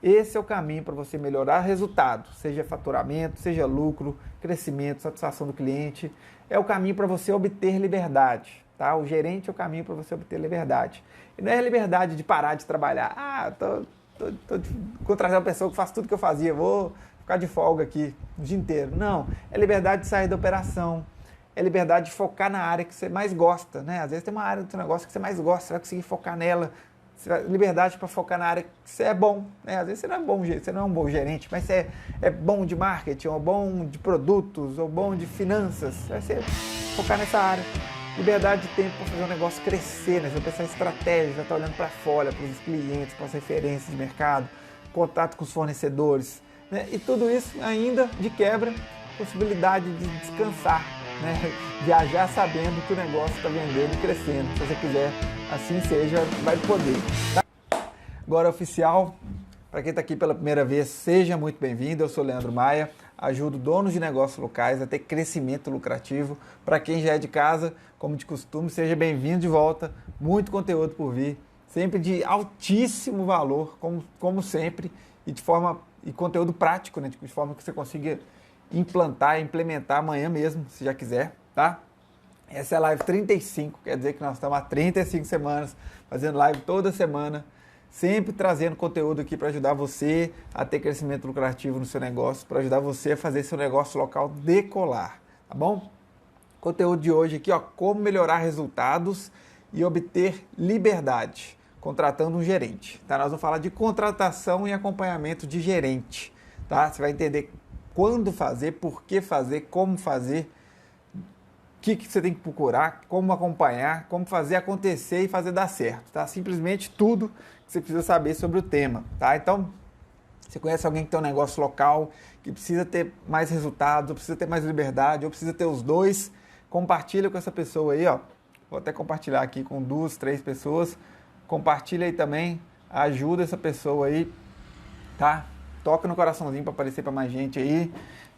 Esse é o caminho para você melhorar resultado, seja faturamento, seja lucro, crescimento, satisfação do cliente. É o caminho para você obter liberdade. Tá? O gerente é o caminho para você obter liberdade. E não é a liberdade de parar de trabalhar. Tô contratando uma pessoa que faz tudo que eu fazia, vou ficar de folga aqui o dia inteiro. Não, é liberdade de sair da operação, é liberdade de focar na área que você mais gosta, né? Às vezes tem uma área do seu negócio que você mais gosta, você vai conseguir focar nela. Liberdade para focar na área que você é bom, né? Às vezes você não é bom, você não é um bom gerente, mas você é bom de marketing, ou bom de produtos, ou bom de finanças. Vai ser focar nessa área. Liberdade de tempo para fazer o negócio crescer, né? Você vai pensar em estratégia, vai estar olhando para fora, para os clientes, para as referências de mercado, contato com os fornecedores, né? E tudo isso ainda de quebra, possibilidade de descansar, né? Viajar sabendo que o negócio está vendendo e crescendo. Se você quiser, assim seja, vai poder. Tá? Agora, oficial, para quem está aqui pela primeira vez, seja muito bem-vindo. Eu sou Leandro Maia, ajudo donos de negócios locais a ter crescimento lucrativo. Para quem já é de casa, como de costume, seja bem-vindo de volta. Muito conteúdo por vir, sempre de altíssimo valor, como sempre, e conteúdo prático, né? De forma que você consiga implementar amanhã mesmo, se já quiser, tá? Essa é a live 35, quer dizer que nós estamos há 35 semanas fazendo live toda semana, sempre trazendo conteúdo aqui para ajudar você a ter crescimento lucrativo no seu negócio, para ajudar você a fazer seu negócio local decolar, tá bom? Conteúdo de hoje aqui, ó, como melhorar resultados e obter liberdade, contratando um gerente, tá? Nós vamos falar de contratação e acompanhamento de gerente, tá? Você vai entender quando fazer, por que fazer, como fazer, o que você tem que procurar, como acompanhar, como fazer acontecer e fazer dar certo, tá? Simplesmente tudo que você precisa saber sobre o tema, tá? Então, você conhece alguém que tem um negócio local, que precisa ter mais resultados, ou precisa ter mais liberdade, ou precisa ter os dois, compartilha com essa pessoa aí, ó. Vou até compartilhar aqui com 2, 3 pessoas. Compartilha aí também, ajuda essa pessoa aí, tá? Toca no coraçãozinho para aparecer para mais gente aí.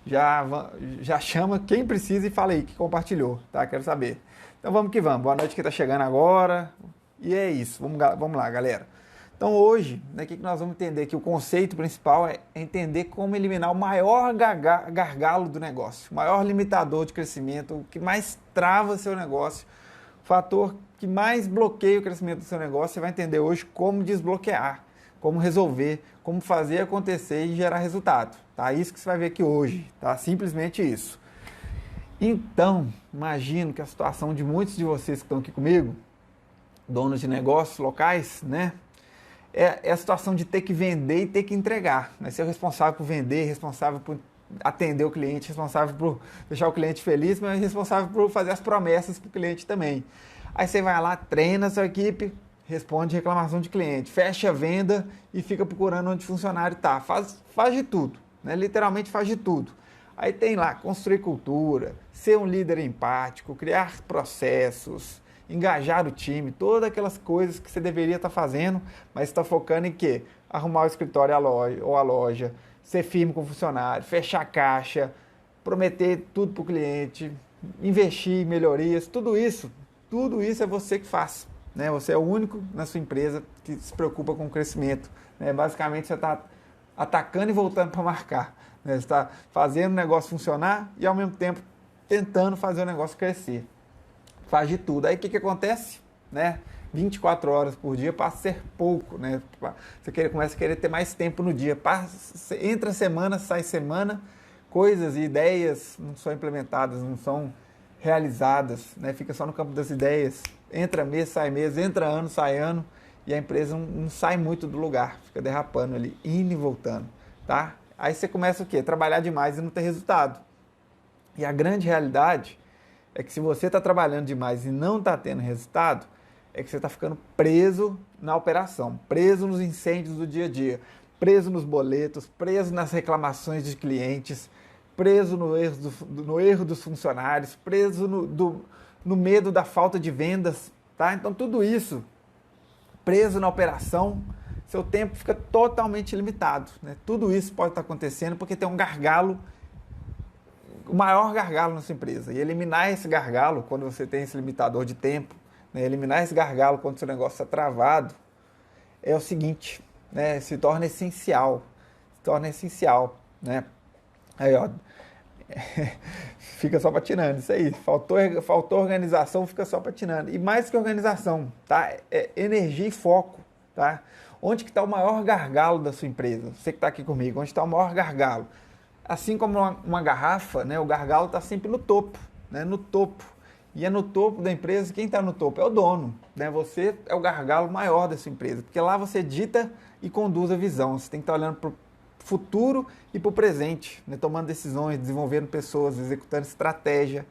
Já chama quem precisa e fala aí que compartilhou, tá? Quero saber. Então vamos que vamos. Boa noite que tá chegando agora. E é isso. Vamos lá, galera. Então hoje, né, o que nós vamos entender? Que o conceito principal é entender como eliminar o maior gargalo do negócio, o maior limitador de crescimento, o que mais trava seu negócio, o fator que mais bloqueia o crescimento do seu negócio. Você vai entender hoje como desbloquear, como resolver, como fazer acontecer e gerar resultado. Tá? Isso que você vai ver aqui hoje, tá? Simplesmente isso. Então, imagino que a situação de muitos de vocês que estão aqui comigo, donos de negócios locais, né? É a situação de ter que vender e ter que entregar. Né? Ser o responsável por vender, responsável por atender o cliente, responsável por deixar o cliente feliz, mas responsável por fazer as promessas para o cliente também. Aí você vai lá, treina a sua equipe, responde reclamação de cliente, fecha a venda e fica procurando onde o funcionário está. Faz de tudo, né? Literalmente faz de tudo. Aí tem lá, construir cultura, ser um líder empático, criar processos, engajar o time, todas aquelas coisas que você deveria estar fazendo, mas está focando em quê? Arrumar o escritório ou a loja, ser firme com o funcionário, fechar a caixa, prometer tudo para o cliente, investir em melhorias, tudo isso é você que faz. Né? Você é o único na sua empresa que se preocupa com o crescimento. Né? Basicamente, você está atacando e voltando para marcar. Né? Você está fazendo o negócio funcionar e, ao mesmo tempo, tentando fazer o negócio crescer. Faz de tudo. Aí, o que acontece? Né? 24 horas por dia passa a ser pouco. Né? Você começa a querer ter mais tempo no dia. Entra semana, sai semana, coisas e ideias não são implementadas, não são realizadas. Né? Fica só no campo das ideias. Entra mês, entra ano, sai ano, e a empresa não sai muito do lugar, fica derrapando ali, indo e voltando, tá? Aí você começa o quê? Trabalhar demais e não ter resultado. E a grande realidade é que se você está trabalhando demais e não está tendo resultado, é que você está ficando preso na operação, preso nos incêndios do dia a dia, preso nos boletos, preso nas reclamações de clientes, preso no erro dos funcionários, preso no medo da falta de vendas, tá? Então tudo isso, preso na operação, seu tempo fica totalmente limitado, né? Tudo isso pode estar acontecendo porque tem um gargalo, o maior gargalo na sua empresa. E eliminar esse gargalo, quando você tem esse limitador de tempo, né? Eliminar esse gargalo quando seu negócio está travado, é o seguinte, né, se torna essencial. Se torna essencial, né? Aí, ó, fica só patinando, isso aí. Faltou organização, fica só patinando. E mais que organização, tá? É energia e foco, tá? Onde que está o maior gargalo da sua empresa? Você que está aqui comigo, onde está o maior gargalo? Assim como uma garrafa, né? O gargalo está sempre no topo, né? No topo. E é no topo da empresa, quem está no topo é o dono, né? Você é o gargalo maior dessa empresa, porque lá você dita e conduz a visão. Você tem que estar olhando para o futuro e para o presente, né? Tomando decisões, desenvolvendo pessoas, executando estratégia.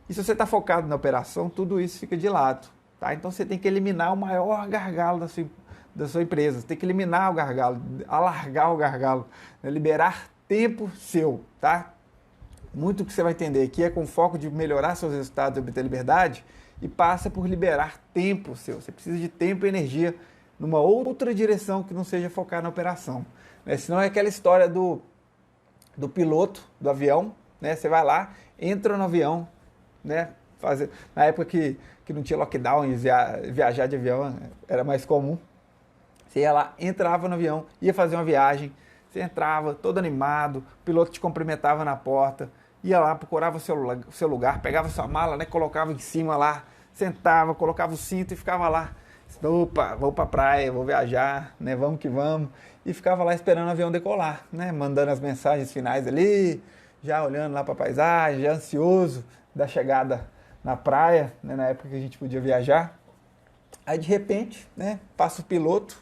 E se você está focado na operação, tudo isso fica de lado, tá? Então você tem que eliminar o maior gargalo da sua empresa. Você tem que eliminar o gargalo, alargar o gargalo, né? Liberar tempo seu, tá? Muito que você vai entender aqui é com foco de melhorar seus resultados e obter liberdade e passa por liberar tempo seu. Você precisa de tempo e energia numa outra direção que não seja focar na operação, né? Senão é aquela história do piloto do avião, né? Você vai lá, entra no avião, né? Na época que não tinha lockdown e viajar de avião era mais comum. Você ia lá, entrava no avião, ia fazer uma viagem, você entrava todo animado, o piloto te cumprimentava na porta, ia lá, procurava o seu lugar, pegava sua mala, né, colocava em cima lá, sentava, colocava o cinto e ficava lá. Opa, vou pra praia, vou viajar, né, vamos que vamos. E ficava lá esperando o avião decolar, né, mandando as mensagens finais ali, já olhando lá pra paisagem, já ansioso da chegada na praia, né, na época que a gente podia viajar. Aí de repente, né, passa o piloto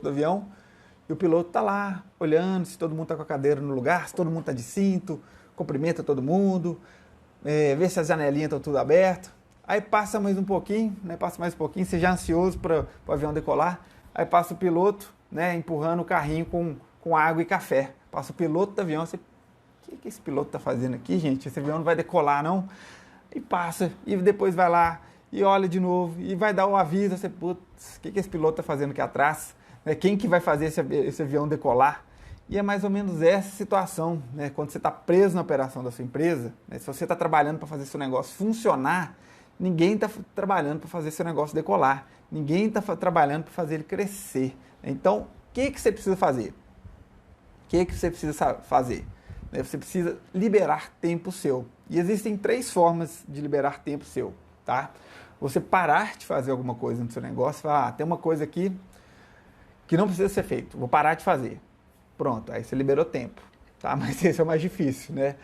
do avião, e o piloto tá lá, olhando se todo mundo tá com a cadeira no lugar, se todo mundo tá de cinto, cumprimenta todo mundo, vê se as janelinhas estão tudo abertas. Aí passa mais um pouquinho, né? Passa mais um pouquinho, você já ansioso para o avião decolar. Aí passa o piloto, né? Empurrando o carrinho com água e café. Passa o piloto do avião, você... O que esse piloto tá fazendo aqui, gente? Esse avião não vai decolar, não? E passa, e depois vai lá, e olha de novo, e vai dar um aviso, você, putz, o que esse piloto tá fazendo aqui atrás? Quem que vai fazer esse avião decolar? E é mais ou menos essa situação, né? Quando você está preso na operação da sua empresa, né? Se você está trabalhando para fazer seu negócio funcionar, ninguém está trabalhando para fazer seu negócio decolar, ninguém está trabalhando para fazer ele crescer. Então, o que você precisa fazer? O que você precisa fazer? Você precisa liberar tempo seu. E existem 3 formas de liberar tempo seu, tá? Você parar de fazer alguma coisa no seu negócio, falar, tem uma coisa aqui que não precisa ser feito, vou parar de fazer. Pronto, aí você liberou tempo, tá? Mas esse é o mais difícil, né?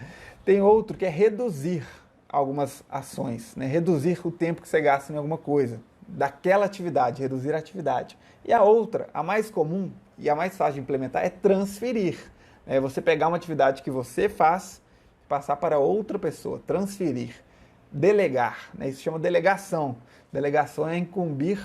Tem outro que é reduzir algumas ações, né? Reduzir o tempo que você gasta em alguma coisa, daquela atividade, reduzir a atividade. E a outra, a mais comum e a mais fácil de implementar é transferir. É você pegar uma atividade que você faz e passar para outra pessoa, transferir, delegar, né? Isso se chama delegação. Delegação é incumbir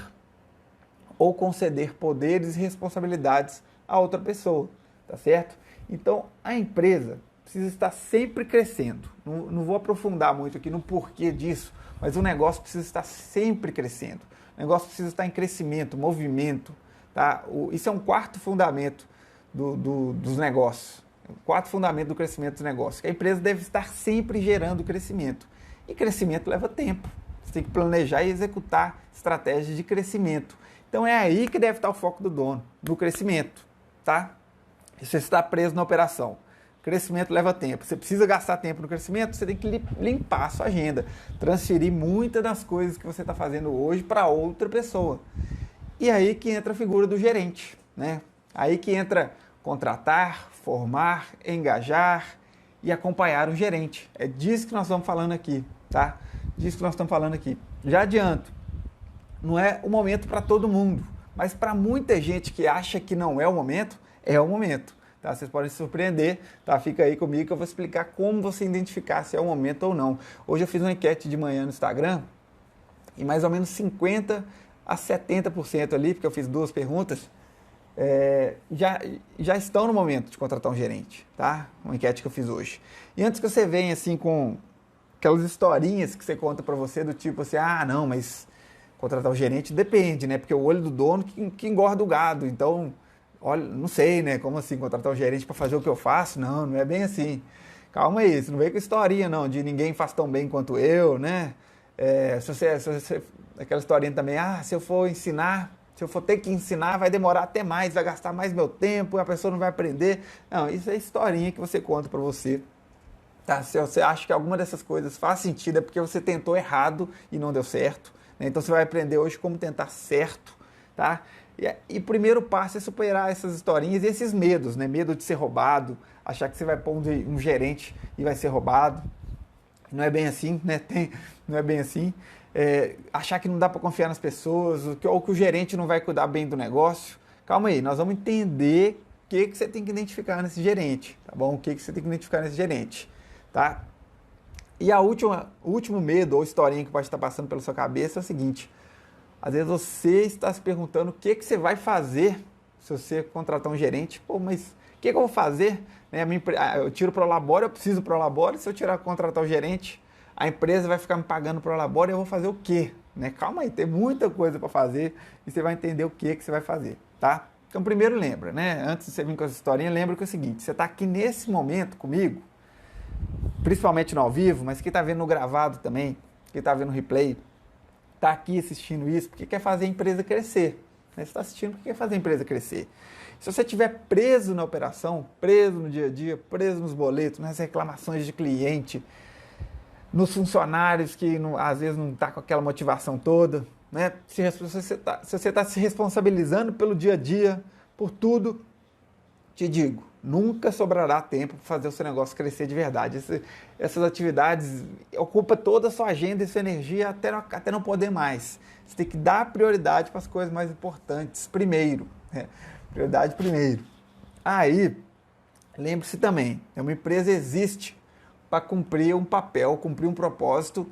ou conceder poderes e responsabilidades a outra pessoa, tá certo? Então, a empresa precisa estar sempre crescendo. Não vou aprofundar muito aqui no porquê disso, mas o negócio precisa estar sempre crescendo. O negócio precisa estar em crescimento, movimento, tá? Isso é um quarto fundamento dos negócios. O quarto fundamento do crescimento dos negócios. Que a empresa deve estar sempre gerando crescimento. E crescimento leva tempo. Você tem que planejar e executar estratégias de crescimento. Então é aí que deve estar o foco do dono, no crescimento, tá? Se você está preso na operação, crescimento leva tempo. Você precisa gastar tempo no crescimento, você tem que limpar a sua agenda, transferir muitas das coisas que você está fazendo hoje para outra pessoa. E aí que entra a figura do gerente, né? Aí que entra contratar, formar, engajar e acompanhar o gerente. É disso que nós estamos falando aqui, tá? Disso que nós estamos falando aqui. Já adianto, não é o momento para todo mundo, mas para muita gente que acha que não é o momento, é o momento. Tá? Vocês podem se surpreender, tá? Fica aí comigo que eu vou explicar como você identificar se é o momento ou não. Hoje eu fiz uma enquete de manhã no Instagram e mais ou menos 50% a 70% ali, porque eu fiz 2 perguntas, já estão no momento de contratar um gerente, tá? Uma enquete que eu fiz hoje. E antes que você venha assim com aquelas historinhas que você conta para você do tipo assim, ah, não, mas contratar um gerente depende, né? Porque o olho do dono que engorda o gado. Então, olha, não sei, né? Como assim contratar um gerente para fazer o que eu faço? Não, não é bem assim. Calma aí, você não vem com historinha, não, de ninguém faz tão bem quanto eu, né? Se você aquela historinha também, se eu for ensinar Se eu for ter que ensinar, vai demorar até mais, vai gastar mais meu tempo, a pessoa não vai aprender. Não, isso é historinha que você conta para você. Tá? Se você acha que alguma dessas coisas faz sentido, é porque você tentou errado e não deu certo. Né? Então você vai aprender hoje como tentar certo. Tá? E o primeiro passo é superar essas historinhas e esses medos, né? Medo de ser roubado, achar que você vai pôr um gerente e vai ser roubado. Não é bem assim, né? Não é bem assim. Achar que não dá para confiar nas pessoas, ou que o gerente não vai cuidar bem do negócio. Calma aí, nós vamos entender o que você tem que identificar nesse gerente, tá bom? O que você tem que identificar nesse gerente, tá? E o último medo ou historinha que pode estar passando pela sua cabeça é o seguinte: às vezes você está se perguntando o que você vai fazer se você contratar um gerente. Pô, mas o que eu vou fazer? Né, eu tiro para o Labore, eu preciso para o Labore. Se eu contratar o gerente, a empresa vai ficar me pagando para o Labore e eu vou fazer o quê? Né? Calma aí, tem muita coisa para fazer e você vai entender o que você vai fazer, tá? Então, primeiro lembra, né? Antes de você vir com essa historinha, lembra que é o seguinte: você está aqui nesse momento comigo, principalmente no ao vivo, mas quem está vendo no gravado também, quem está vendo no replay, está aqui assistindo isso porque quer fazer a empresa crescer. Né? Você está assistindo porque quer fazer a empresa crescer. Se você estiver preso na operação, preso no dia a dia, preso nos boletos, nas reclamações de cliente, nos funcionários que às vezes não está com aquela motivação toda, né? Se você está se responsabilizando pelo dia a dia, por tudo, te digo, nunca sobrará tempo para fazer o seu negócio crescer de verdade. Essas atividades ocupam toda a sua agenda e sua energia até não poder mais. Você tem que dar prioridade para as coisas mais importantes primeiro. Né? Prioridade primeiro. Aí, lembre-se também, uma empresa existe para cumprir um papel, cumprir um propósito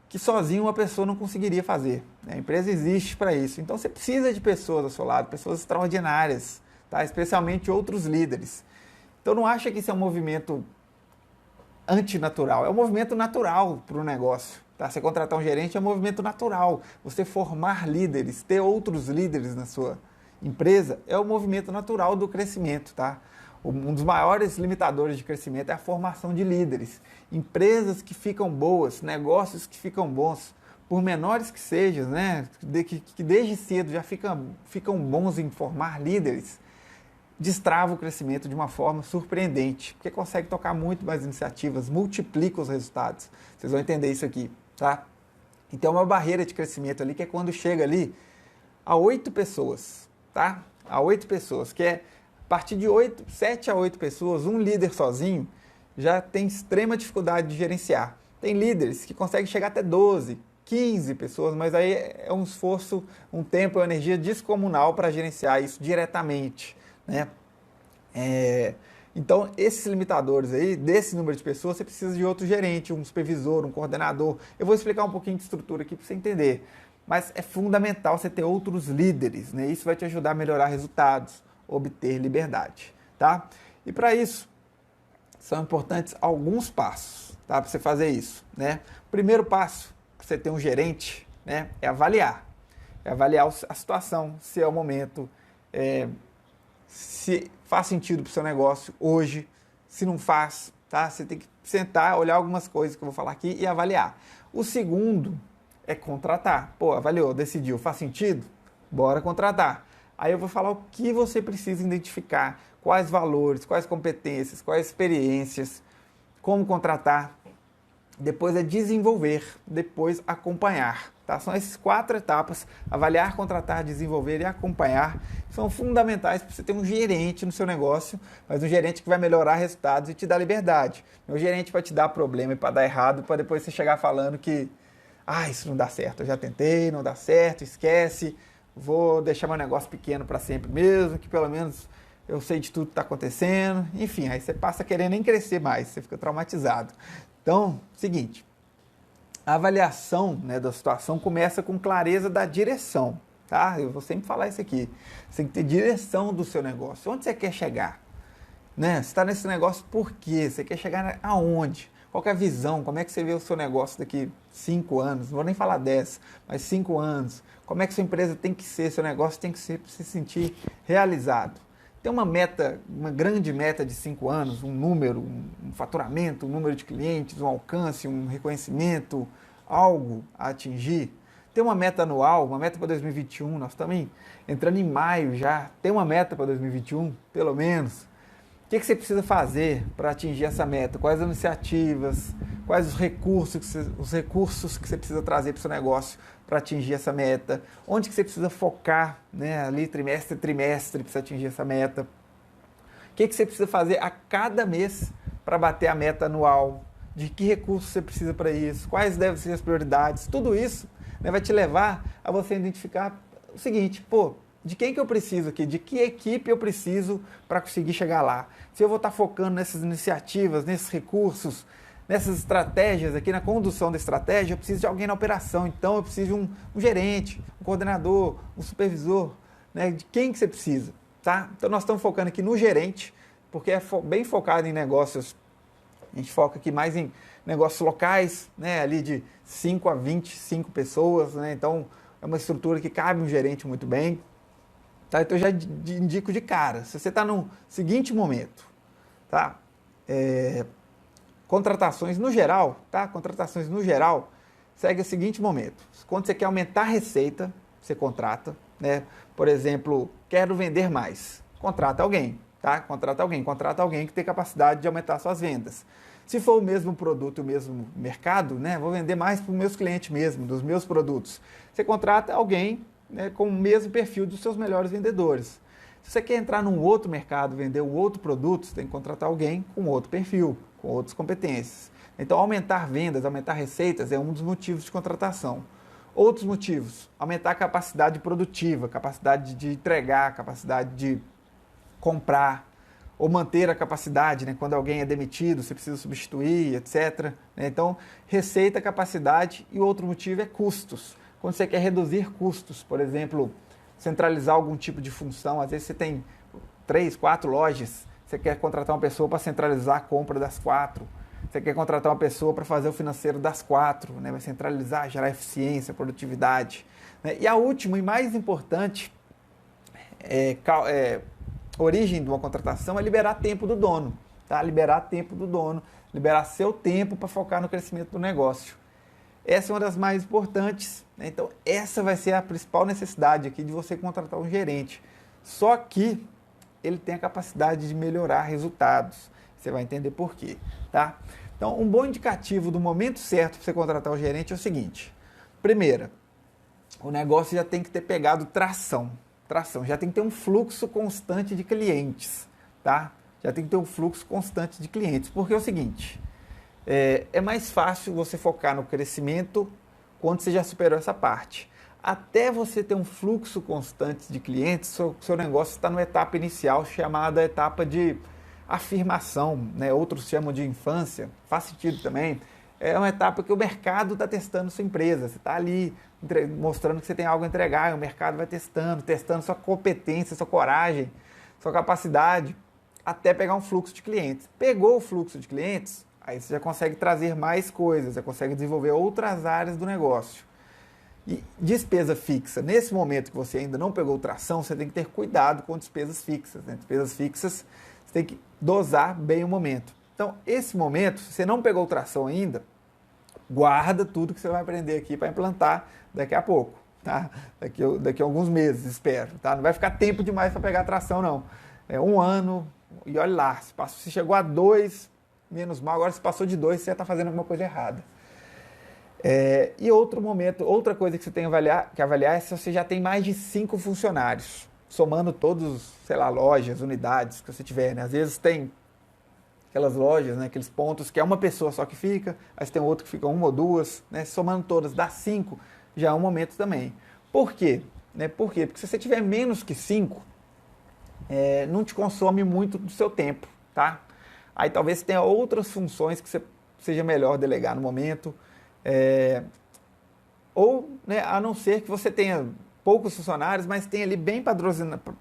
que sozinho uma pessoa não conseguiria fazer. A empresa existe para isso. Então você precisa de pessoas ao seu lado, pessoas extraordinárias, tá? Especialmente outros líderes. Então não acha que isso é um movimento antinatural, é um movimento natural para o negócio. Tá? Você contratar um gerente é um movimento natural. Você formar líderes, ter outros líderes na sua empresa é o movimento natural do crescimento. Tá? Um dos maiores limitadores de crescimento é a formação de líderes. Empresas que ficam boas, negócios que ficam bons, por menores que sejam, né? que desde cedo já ficam bons em formar líderes, destrava o crescimento de uma forma surpreendente, porque consegue tocar muito mais iniciativas, multiplica os resultados. Vocês vão entender isso aqui, tá? Então, uma barreira de crescimento ali, que é quando chega ali a 8 pessoas, tá? A 8 pessoas, que é a partir de 7 a 8 pessoas, um líder sozinho já tem extrema dificuldade de gerenciar. Tem líderes que conseguem chegar até 12, 15 pessoas, mas aí é um esforço, um tempo, uma energia descomunal para gerenciar isso diretamente. Né? Então, esses limitadores aí, desse número de pessoas, você precisa de outro gerente, um supervisor, um coordenador. Eu vou explicar um pouquinho de estrutura aqui para você entender. Mas é fundamental você ter outros líderes, né? Isso vai te ajudar a melhorar resultados, obter liberdade, tá? E para isso, são importantes alguns passos, tá? Para você fazer isso, né? Primeiro passo, para você ter um gerente, né? É avaliar. É avaliar a situação, se é o momento, se faz sentido para o seu negócio hoje, se não faz, tá? Você tem que sentar, olhar algumas coisas que eu vou falar aqui e avaliar. O segundo é contratar. Pô, avaliou, decidiu, faz sentido? Bora contratar. Aí eu vou falar o que você precisa identificar, quais valores, quais competências, quais experiências, como contratar. Depois é desenvolver, depois acompanhar. Tá? São essas 4 etapas: avaliar, contratar, desenvolver e acompanhar. São fundamentais para você ter um gerente no seu negócio, mas um gerente que vai melhorar resultados e te dar liberdade. O gerente vai te dar problema e para dar errado, para depois você chegar falando que isso não dá certo, eu já tentei, não dá certo, esquece, vou deixar meu negócio pequeno para sempre mesmo, que pelo menos eu sei de tudo que está acontecendo. Enfim, aí você passa a querer nem crescer mais, você fica traumatizado. Então, seguinte, a avaliação, né, da situação começa com clareza da direção, tá? Eu vou sempre falar isso aqui. Você tem que ter direção do seu negócio. Onde você quer chegar? Né? Você está nesse negócio por quê? Você quer chegar aonde? Qual que é a visão? Como é que você vê o seu negócio daqui 5 anos? Não vou nem falar 10, mas 5 anos. Como é que sua empresa tem que ser? Seu negócio tem que ser para se sentir realizado. Tem uma meta, uma grande meta de 5 anos, um número, um faturamento, um número de clientes, um alcance, um reconhecimento, algo a atingir. Tem uma meta anual, uma meta para 2021, nós estamos entrando em maio já, tem uma meta para 2021, pelo menos. O que você precisa fazer para atingir essa meta? Quais as iniciativas, quais os recursos que você precisa trazer para o seu negócio para atingir essa meta? Onde que você precisa focar, né, ali trimestre a trimestre para atingir essa meta? O que você precisa fazer a cada mês para bater a meta anual? De que recursos você precisa para isso? Quais devem ser as prioridades? Tudo isso, né, vai te levar a você identificar o seguinte, de quem que eu preciso aqui? De que equipe eu preciso para conseguir chegar lá? Se eu vou estar focando nessas iniciativas, nesses recursos, nessas estratégias aqui, na condução da estratégia, eu preciso de alguém na operação. Então eu preciso de um gerente, um coordenador, um supervisor, né? De quem que você precisa, tá? Então nós estamos focando aqui no gerente, porque é bem focado em negócios. A gente foca aqui mais em negócios locais, né? Ali de 5 a 25 pessoas, né? Então é uma estrutura que cabe um gerente muito bem. Tá? Então eu já indico de cara, se você está no seguinte momento, tá? Contratações no geral, tá? Contratações no geral, segue o seguinte momento. Quando você quer aumentar a receita, você contrata, né? Por exemplo, quero vender mais, contrata alguém, tá? Contrata alguém que tem capacidade de aumentar suas vendas. Se for o mesmo produto, o mesmo mercado, né? Vou vender mais para os meus clientes mesmo, dos meus produtos. Você contrata alguém, né, com o mesmo perfil dos seus melhores vendedores. Se você quer entrar num outro mercado, vender um outro produto, você tem que contratar alguém com outro perfil, com outras competências. Então, aumentar vendas, aumentar receitas é um dos motivos de contratação. Outros motivos, aumentar a capacidade produtiva, capacidade de entregar, capacidade de comprar, ou manter a capacidade, né, quando alguém é demitido, você precisa substituir, etc. Então, receita, capacidade, e outro motivo é custos. Quando você quer reduzir custos, por exemplo, centralizar algum tipo de função, às vezes você tem 3, 4 lojas, você quer contratar uma pessoa para centralizar a compra das 4, você quer contratar uma pessoa para fazer o financeiro das 4, né? Vai centralizar, gerar eficiência, produtividade. Né? E a última e mais importante origem de uma contratação é liberar tempo do dono, tá? Liberar tempo do dono, liberar seu tempo para focar no crescimento do negócio. Essa é uma das mais importantes, né? Então essa vai ser a principal necessidade aqui de você contratar um gerente. Só que ele tem a capacidade de melhorar resultados. Você vai entender por quê, tá? Então um bom indicativo do momento certo para você contratar um gerente é o seguinte. Primeiro, o negócio já tem que ter pegado tração, já tem que ter um fluxo constante de clientes, tá? Já tem que ter um fluxo constante de clientes, porque é o seguinte, é mais fácil você focar no crescimento quando você já superou essa parte. Até você ter um fluxo constante de clientes, seu negócio está numa etapa inicial chamada etapa de afirmação, né? Outros chamam de infância, faz sentido também. É uma etapa que o mercado está testando sua empresa, você está ali mostrando que você tem algo a entregar, e o mercado vai testando sua competência, sua coragem, sua capacidade, até pegar um fluxo de clientes. Pegou o fluxo de clientes, aí você já consegue trazer mais coisas, já consegue desenvolver outras áreas do negócio. E despesa fixa, nesse momento que você ainda não pegou tração, você tem que ter cuidado com despesas fixas, né? Despesas fixas, você tem que dosar bem o momento. Então, esse momento, se você não pegou tração ainda, guarda tudo que você vai aprender aqui para implantar daqui a pouco, tá? Daqui a alguns meses, espero, tá? Não vai ficar tempo demais para pegar tração, não. É 1 ano, e olha lá, se chegou a 2, menos mal, agora se passou de 2, você está fazendo alguma coisa errada. E outro momento, outra coisa que você tem que avaliar é se você já tem mais de 5 funcionários, somando todos, sei lá, lojas, unidades que você tiver, né? Às vezes tem aquelas lojas, né, aqueles pontos que é uma pessoa só que fica, aí você tem outro que fica 1 ou 2, né, somando todas, dá 5, já é um momento também. Por quê? Por quê? Porque se você tiver menos que 5, não te consome muito do seu tempo, tá? Aí talvez tenha outras funções que seja melhor delegar no momento, ou, né, a não ser que você tenha poucos funcionários, mas tem ali bem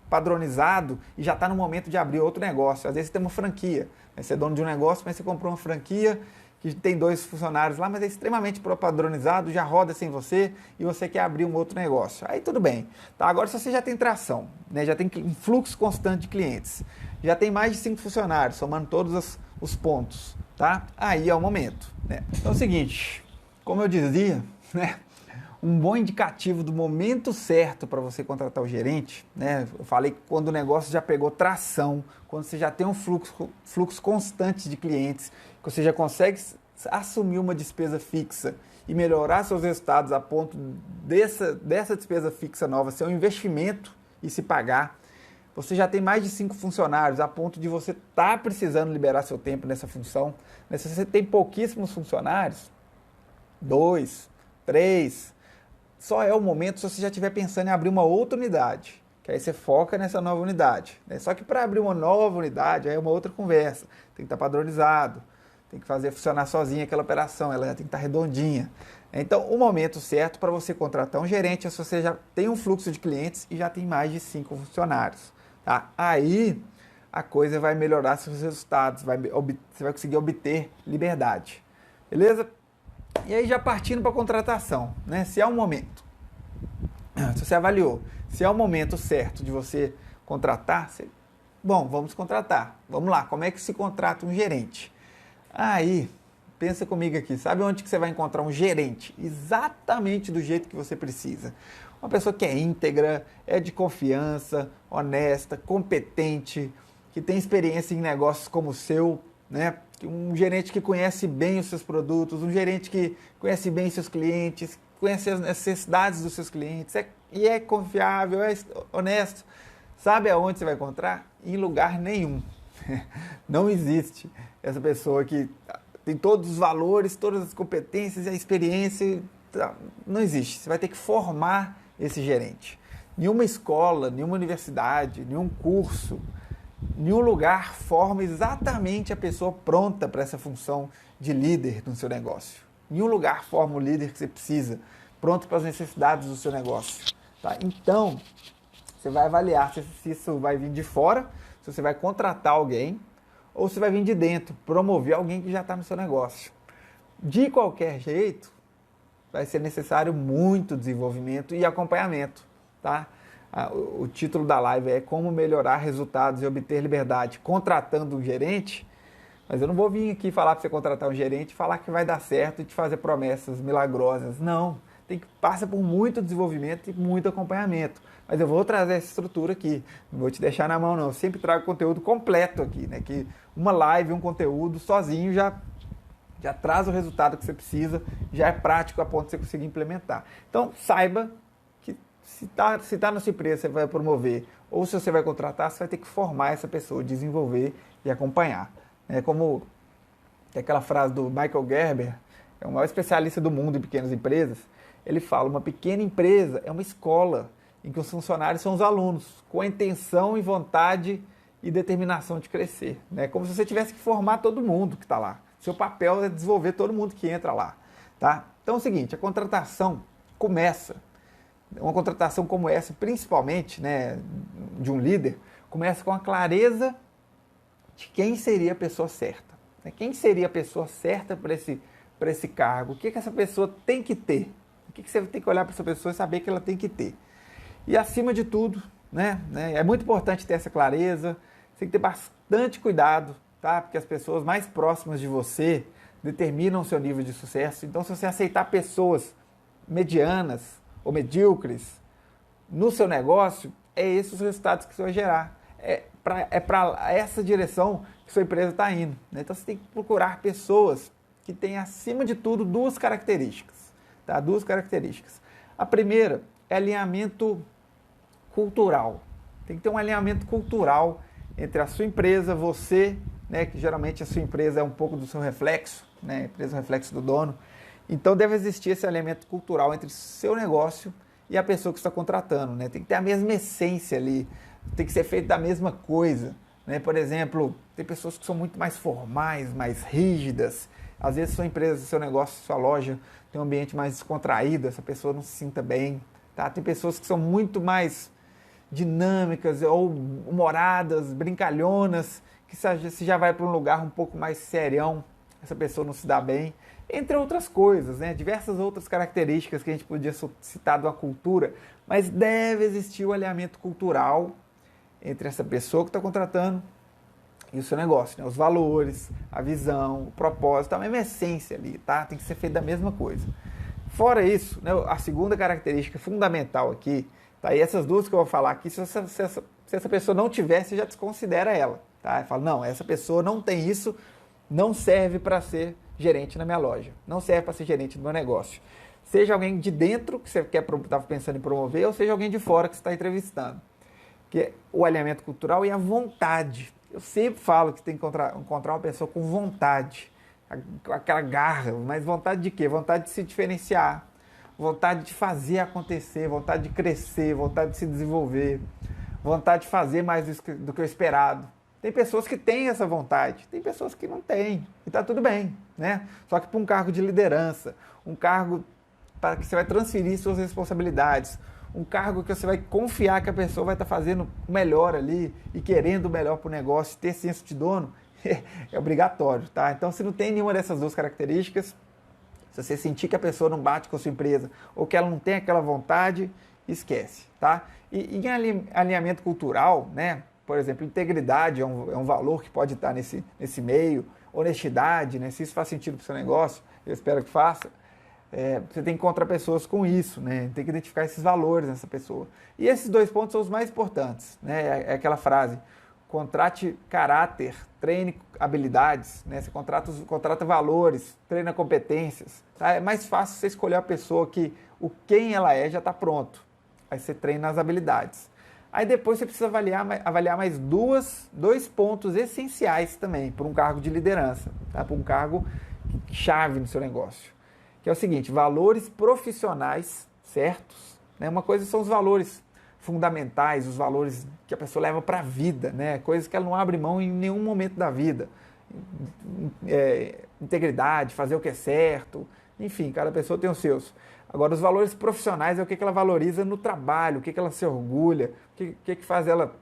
padronizado e já está no momento de abrir outro negócio. Às vezes você tem uma franquia, né? Você é dono de um negócio, mas você comprou uma franquia que tem 2 funcionários lá, mas é extremamente padronizado, já roda sem você e você quer abrir um outro negócio. Aí tudo bem. Tá? Agora, se você já tem tração, né? Já tem um fluxo constante de clientes, já tem mais de 5 funcionários, somando todos os pontos, tá? Aí é o momento, né? Então é o seguinte, como eu dizia, né? Um bom indicativo do momento certo para você contratar o gerente, né? Eu falei que quando o negócio já pegou tração, quando você já tem um fluxo constante de clientes, que você já consegue assumir uma despesa fixa e melhorar seus resultados a ponto dessa despesa fixa nova ser um investimento e se pagar. Você já tem mais de 5 funcionários a ponto de você estar precisando liberar seu tempo nessa função. Mas se você tem pouquíssimos funcionários, 2, 3, só é o momento se você já estiver pensando em abrir uma outra unidade, que aí você foca nessa nova unidade. Né? Só que para abrir uma nova unidade, aí é uma outra conversa. Tem que estar padronizado, tem que fazer funcionar sozinha aquela operação, ela já tem que estar redondinha. Então, o momento certo para você contratar um gerente é se você já tem um fluxo de clientes e já tem mais de 5 funcionários. Tá? Aí a coisa vai melhorar seus resultados, você vai conseguir obter liberdade. Beleza? E aí já partindo para a contratação, né? Se é um momento, se você avaliou, se é o momento certo de você contratar, bom, vamos contratar. Vamos lá, como é que se contrata um gerente? Aí, pensa comigo aqui, sabe onde que você vai encontrar um gerente? Exatamente do jeito que você precisa. Uma pessoa que é íntegra, é de confiança, honesta, competente, que tem experiência em negócios como o seu, né? Um gerente que conhece bem os seus produtos, um gerente que conhece bem seus clientes, conhece as necessidades dos seus clientes, e é confiável, é honesto. Sabe aonde você vai encontrar? Em lugar nenhum. Não existe essa pessoa que tem todos os valores, todas as competências e a experiência. Não existe. Você vai ter que formar esse gerente. Nenhuma escola, nenhuma universidade, nenhum curso, nenhum lugar forma exatamente a pessoa pronta para essa função de líder no seu negócio. Nenhum lugar forma o líder que você precisa, pronto para as necessidades do seu negócio. Tá? Então, você vai avaliar se isso vai vir de fora, se você vai contratar alguém, ou se vai vir de dentro, promover alguém que já está no seu negócio. De qualquer jeito, vai ser necessário muito desenvolvimento e acompanhamento. Tá? O título da live é Como Melhorar Resultados e Obter Liberdade Contratando um Gerente, mas eu não vou vir aqui falar para você contratar um gerente e falar que vai dar certo e te fazer promessas milagrosas. Não, passa por muito desenvolvimento e muito acompanhamento. Mas eu vou trazer essa estrutura aqui, não vou te deixar na mão não, eu sempre trago conteúdo completo aqui, né? Que uma live, um conteúdo sozinho já traz o resultado que você precisa, já é prático a ponto de você conseguir implementar. Então saiba que se tá na sua empresa você vai promover, ou se você vai contratar, você vai ter que formar essa pessoa, desenvolver e acompanhar. É como aquela frase do Michael Gerber, é o maior especialista do mundo em pequenas empresas, ele fala, uma pequena empresa é uma escola em que os funcionários são os alunos, com a intenção e vontade e determinação de crescer. Né? Como se você tivesse que formar todo mundo que está lá. Seu papel é desenvolver todo mundo que entra lá. Tá? Então é o seguinte, a contratação começa, uma contratação como essa, principalmente, né, de um líder, começa com a clareza de quem seria a pessoa certa. Né? Quem seria a pessoa certa para esse cargo? O que essa pessoa tem que ter? O que você tem que olhar para essa pessoa e saber que ela tem que ter? E acima de tudo, né, é muito importante ter essa clareza, você tem que ter bastante cuidado, tá? Porque as pessoas mais próximas de você determinam o seu nível de sucesso. Então, se você aceitar pessoas medianas ou medíocres no seu negócio, é esses os resultados que você vai gerar. É para essa direção que sua empresa está indo. Né? Então, você tem que procurar pessoas que têm, acima de tudo, duas características. Tá? Duas características. A primeira é alinhamento cultural. Tem que ter um alinhamento cultural entre a sua empresa, você, né, que geralmente a sua empresa é um pouco do seu reflexo, né, a empresa é um reflexo do dono. Então deve existir esse alinhamento cultural entre o seu negócio e a pessoa que está contratando. Né? Tem que ter a mesma essência ali, tem que ser feito da mesma coisa. Né? Por exemplo, tem pessoas que são muito mais formais, mais rígidas. Às vezes sua empresa, seu negócio, sua loja tem um ambiente mais descontraído, essa pessoa não se sinta bem. Tá? Tem pessoas que são muito mais dinâmicas ou humoradas, brincalhonas, que se já vai para um lugar um pouco mais serião, essa pessoa não se dá bem, entre outras coisas, né? Diversas outras características que a gente podia citar de uma cultura, mas deve existir o alinhamento cultural entre essa pessoa que está contratando e o seu negócio, né? Os valores, a visão, o propósito, a mesma essência ali, tá? Tem que ser feito da mesma coisa. Fora isso, né, a segunda característica fundamental aqui, tá? E essas duas que eu vou falar aqui, se essa pessoa não tiver, você já desconsidera ela. Tá? Fala, não, essa pessoa não tem isso, não serve para ser gerente na minha loja, não serve para ser gerente do meu negócio. Seja alguém de dentro, que você estava pensando em promover, ou seja alguém de fora que você está entrevistando. Que é o alinhamento cultural e a vontade. Eu sempre falo que tem que encontrar uma pessoa com vontade, aquela garra, mas vontade de quê? Vontade de se diferenciar, vontade de fazer acontecer, vontade de crescer, vontade de se desenvolver, vontade de fazer mais do que o esperado. Tem pessoas que têm essa vontade, tem pessoas que não têm, e está tudo bem, né? Só que para um cargo de liderança, um cargo para que você vai transferir suas responsabilidades, um cargo que você vai confiar que a pessoa vai estar fazendo o melhor ali e querendo o melhor para o negócio, ter senso de dono, é obrigatório, tá? Então, se não tem nenhuma dessas duas características, se você sentir que a pessoa não bate com a sua empresa ou que ela não tem aquela vontade, esquece, tá? E em alinhamento cultural, né? Por exemplo, integridade é um valor que pode estar nesse meio, honestidade, né? Se isso faz sentido para o seu negócio, eu espero que faça. Você tem que encontrar pessoas com isso, né? Tem que identificar esses valores nessa pessoa. E esses dois pontos são os mais importantes, né? É aquela frase, contrate caráter, treine habilidades, né? Você contrata valores, treina competências. Tá? É mais fácil você escolher a pessoa que quem ela é já está pronto. Aí você treina as habilidades. Aí depois você precisa avaliar mais dois pontos essenciais também para um cargo de liderança, tá? Para um cargo chave no seu negócio. Que é o seguinte, valores profissionais certos, né? Uma coisa são os valores fundamentais, os valores que a pessoa leva para a vida, né? Coisas que ela não abre mão em nenhum momento da vida. Integridade, fazer o que é certo, enfim, cada pessoa tem os seus. Agora, os valores profissionais é o que ela valoriza no trabalho, o que ela se orgulha, o que faz ela